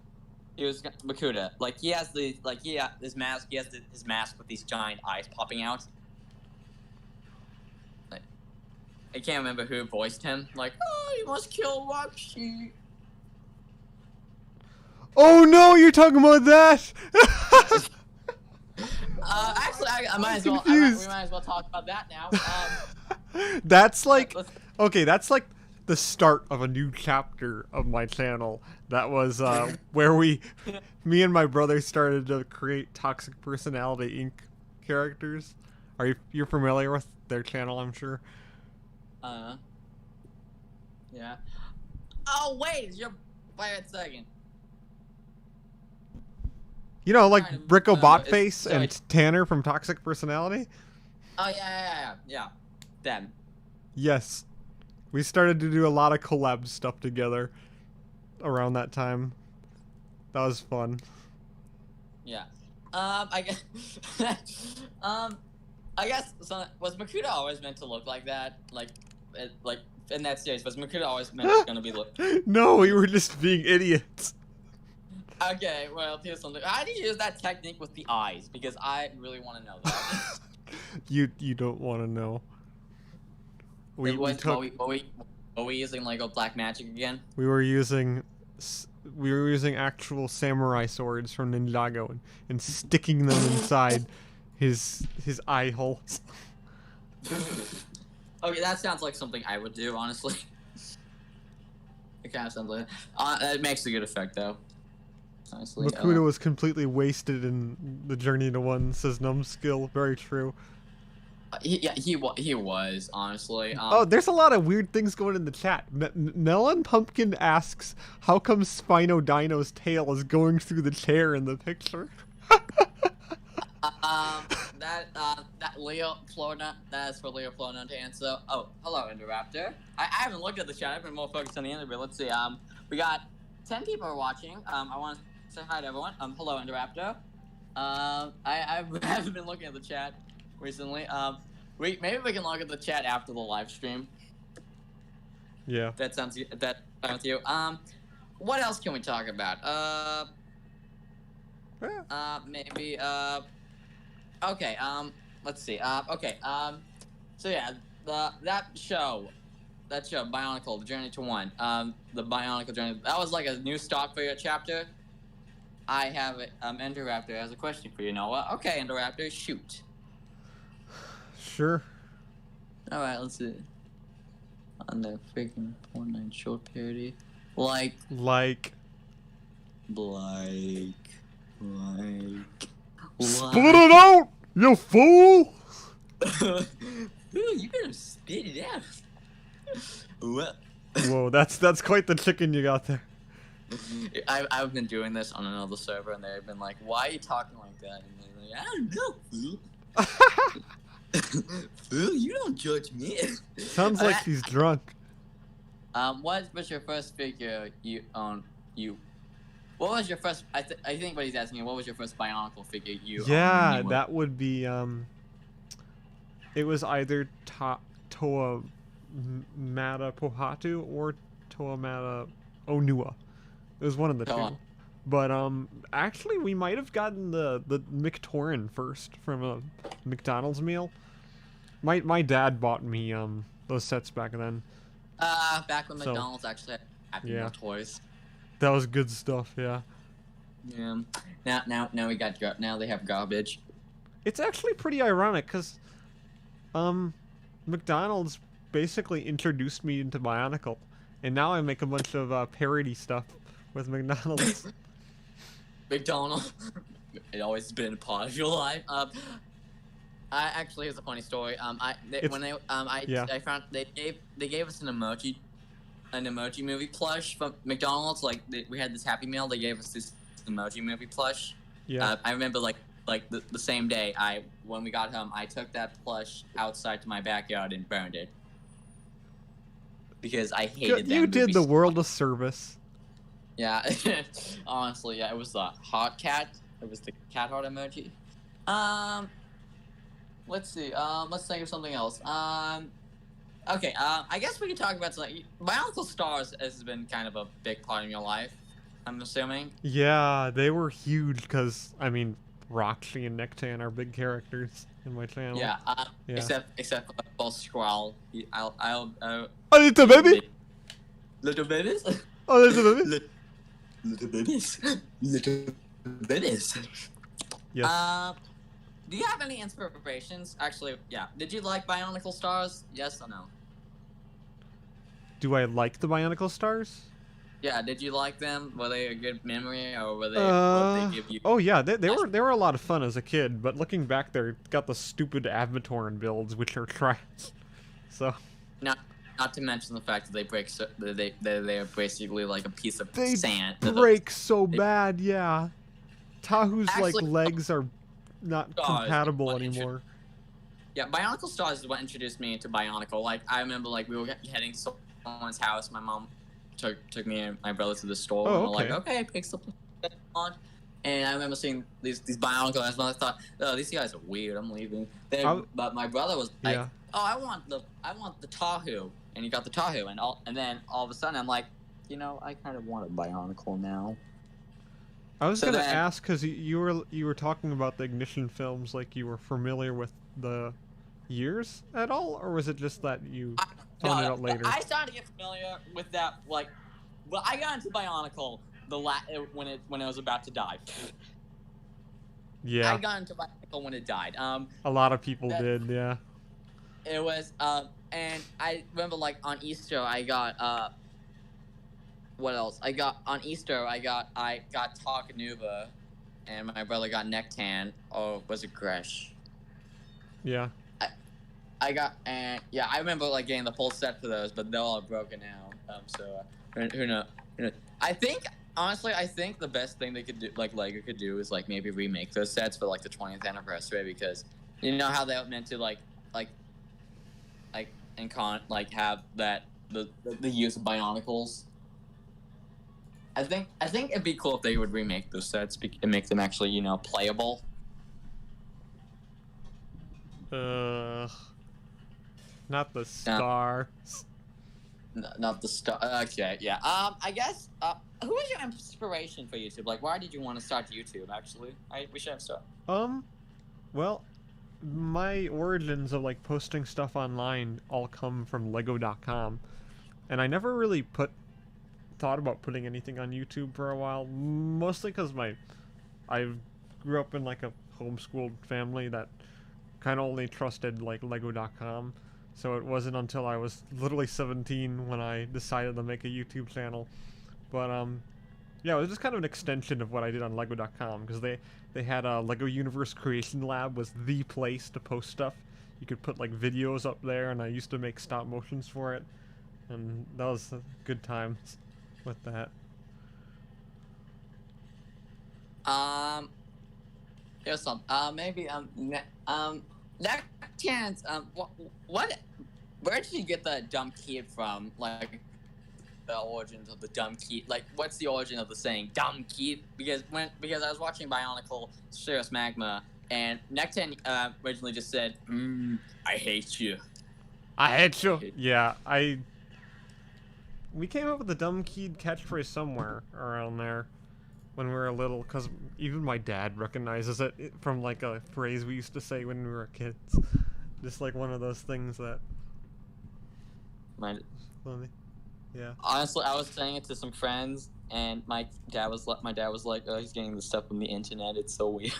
He was Makuta. Like he has his mask. He has his mask with these giant eyes popping out. Like, I can't remember who voiced him. Like, oh, you must kill Roxy. Oh no, you're talking about that. Actually, I might as well. We might as well talk about that now. That's like, okay, that's like the start of a new chapter of my channel. That was where me and my brother started to create Toxic Personality Inc. characters. You're familiar with their channel, I'm sure. Yeah. Oh wait, wait a second. You know, like Kind of, Bricko it's- Botface sorry. and Tanner from Toxic Personality? Oh yeah. Them. Yes. We started to do a lot of collab stuff together around that time. That was fun. Yeah. I guess. I guess. So, was Makuta always meant to look like that? Like in that series, was Makuta always meant gonna be look? No, we were just being idiots. Okay, well, here's something. How do you use that technique with the eyes? Because I really want to know that. You don't want to know. We took. Were we using Lego Black Magic again? We were using actual samurai swords from Ninjago and sticking them inside his eye holes. Okay, that sounds like something I would do, honestly. It kind of sounds like it makes a good effect, though. Honestly, Makuta was completely wasted in the Journey to One, says Numbskill. Very true. he was, honestly. Oh, there's a lot of weird things going in the chat. Melon Pumpkin asks, how come Spino Dino's tail is going through the chair in the picture? That Leo Florida, that is for Leo Florida to answer. Oh, hello, Interrupter. I haven't looked at the chat. I've been more focused on the interview. Let's see. We got 10 people are watching. I want to say hi to everyone. Hello, Interrupter. I haven't been looking at the chat recently. Maybe we can look at the chat after the live stream. Yeah. That sounds with you. What else can we talk about? Maybe. Okay. Let's see. Okay. So yeah, that show, Bionicle Journey to One. The Bionicle Journey. That was like a new stock for your chapter. I have it. Indoraptor has a question for you, Noah. Okay, Indoraptor, shoot. Sure. All right, let's see. On the freaking Fortnite short parody, like. Split it out, you fool! Ooh, you better spit it out. What? Whoa, that's quite the chicken you got there. I've been doing this on another server, and they've been like, "Why are you talking like that?" And they're like, "I don't know, fool." Fool, you don't judge me. Sounds like he's drunk. What was your first figure you owned? What was your first? I think what he's asking you. What was your first Bionicle figure you? Yeah, that would be It was either Toa Mata Pohatu or Toa Mata Onua. It was one of the two. But actually, we might have gotten the McTorin first from a McDonald's meal. My dad bought me those sets back then. Back when McDonald's actually had Happy Meal toys. That was good stuff, yeah. Yeah. Now they have garbage. It's actually pretty ironic because McDonald's basically introduced me into Bionicle, and now I make a bunch of parody stuff with McDonald's. McDonald's. It always been a part of your life. Here's a funny story. I found they gave us an emoji movie plush from McDonald's. Like we had this Happy Meal. They gave us this emoji movie plush. Yeah. I remember like the same day when we got home, I took that plush outside to my backyard and burned it because I hated that. You did the world a service. Yeah, honestly, yeah, it was the hot cat. It was the cat heart emoji. Let's see. Let's think of something else. Okay. I guess we could talk about something. Bionicle Stars has been kind of a big part of your life, I'm assuming. Yeah, they were huge because Roxy and Nectan are big characters in my channel. Yeah. Except for both Squall. I'll. A little baby. Little babies. Oh, little baby. Little babies. Little babies. Yes. Do you have any inspirations? Actually, yeah. Did you like Bionicle Stars? Yes or no? Do I like the Bionicle Stars? Yeah. Did you like them? Were they a good memory, or were they? What they give you? Oh yeah, they were a lot of fun as a kid. But looking back, they got the stupid Avatoran builds, which are trash. So. Not to mention the fact that they break. They are basically like a piece of sand. They break so bad, yeah. Tahu's like Actually, legs are not Stars is compatible what anymore. Yeah, Bionicle Stars is what introduced me to Bionicle. Like, I remember, like, we were heading to someone's house. My mom took me and my brother to the store. Oh, and we're okay. like, okay, pick something on. And I remember seeing these Bionicle, and I thought, oh, these guys are weird. I'm leaving. But my brother was like, Yeah. oh, I want the Tahu, and he got the Tahu, and then all of a sudden I'm like, you know, I kind of want a Bionicle now. I was So gonna then- ask because you were talking about the Ignition films, like you were familiar with the years at all, or was it just that you found it out later? I started to get familiar with that, like, well, I got into Bionicle when it was about to die. Yeah, I got into Bionicle when it died. a lot of people that- did. Yeah. It was and I remember, like, on Easter I got what else? On Easter I got Takanuba, and my brother got Nectan. Or was it Gresh? Yeah. I remember, like, getting the full set for those, but they're all broken now. So who knows? I think, honestly, the best thing they could do, like Lego could do, is like maybe remake those sets for like the 20th anniversary, because you know how they were meant to have that the use of Bionicles. I think it'd be cool if they would remake those sets and make them actually, you know, playable. Not the star. Not the star. Okay, yeah. I guess. Who was your inspiration for YouTube? Like, why did you want to start YouTube? Actually, we should have started. Well, my origins of like posting stuff online all come from Lego.com, and I never really thought about putting anything on YouTube for a while. Mostly because I grew up in like a homeschooled family that kind of only trusted like Lego.com. So it wasn't until I was literally 17 when I decided to make a YouTube channel. But yeah, it was just kind of an extension of what I did on Lego.com, because they had a Lego Universe Creation Lab was the place to post stuff. You could put like videos up there, and I used to make stop motions for it, and that was good times with that. Here's some. Maybe that chance. Where did you get the dumb kid from? Like, the origins of the dumb kid. Like, what's the origin of the saying dumb kid? Because I was watching Bionicle Serious Magma, and Nectan originally just said, I hate you. I hate you. Yeah, we came up with the dumb kid catchphrase somewhere around there when we were little, because even my dad recognizes it from like a phrase we used to say when we were kids. Just like one of those things that. Funny. Yeah. Honestly, I was saying it to some friends, and my dad was like, "Oh, he's getting the stuff from the internet. It's so weird."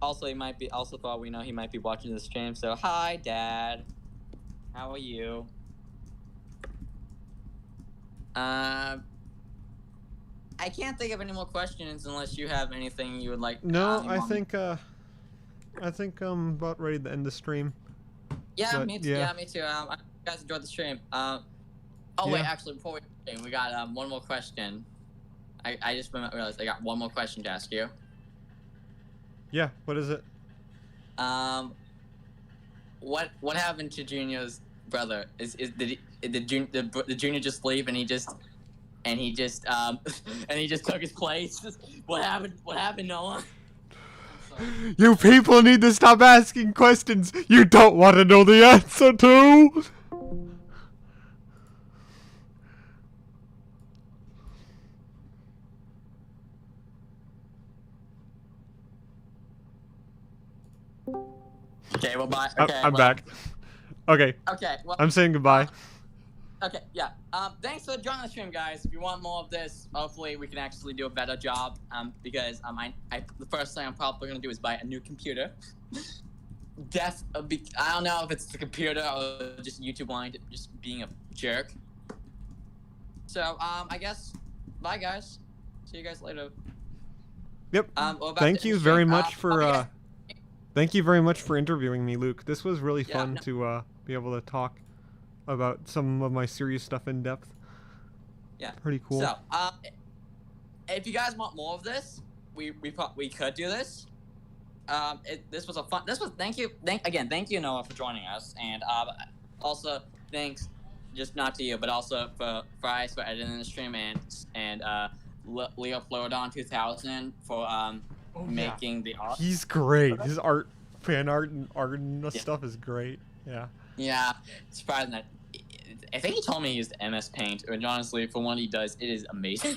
Also, for all we know, he might be watching the stream. So, hi, Dad. How are you? I can't think of any more questions unless you have anything you would like. No, I think I'm about ready to end the stream. Yeah, But, me too. yeah. Yeah, me too. I hope you guys enjoyed the stream. Wait, actually, before we got one more question. I just realized I got one more question to ask you. Yeah, what is it? What happened to Junior's brother? Did the Junior just leave and he just took his place? What happened? What happened, Noah? You people need to stop asking questions you don't want to know the answer to! Okay, well, bye. Okay, I'm back. Okay, Okay, well, I'm saying goodbye. okay, yeah. Thanks for joining the stream, guys. If you want more of this, hopefully we can actually do a better job. Because the first thing I'm probably gonna do is buy a new computer. I don't know if it's the computer or just YouTube wanting to just being a jerk. So I guess bye, guys. See you guys later. Yep. Thank you very much for thank you very much for interviewing me, Luke. This was really fun to be able to talk about some of my serious stuff in depth. Yeah. Pretty cool. So if you guys want more of this, we could do this. This was a fun. This was thank you Noah for joining us, and also thanks just not to you but also for Fries for editing the stream and Leo Floridon 2000 for making the art. He's great. His fan art and stuff is great. Yeah. Yeah, it's surprising that I think he told me he used MS Paint, which honestly, for what he does, it is amazing.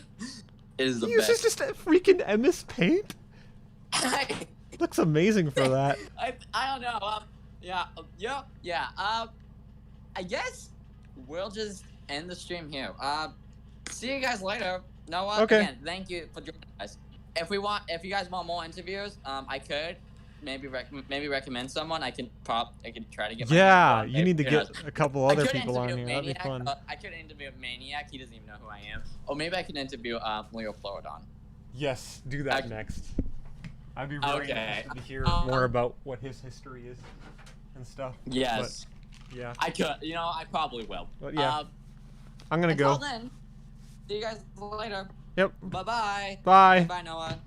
It is the he best. uses just a freaking MS Paint. Looks amazing for that. I don't know. Yeah. I guess we'll just end the stream here. See you guys later. Noah, okay. Again, thank you for joining us. If you guys want more interviews, I could maybe recommend someone. I can try to get. Yeah, you need to get a couple other people on here. That'd be fun. I could interview Maniac. He doesn't even know who I am. Or maybe I can interview Leo Floridon. Yes, do that next. I'd be really interested to hear more about what his history is and stuff. Yes. But, yeah. I could. I probably will. But yeah. I'm gonna go. Until then, see you guys later. Yep. Bye-bye. Bye. Bye, Noah.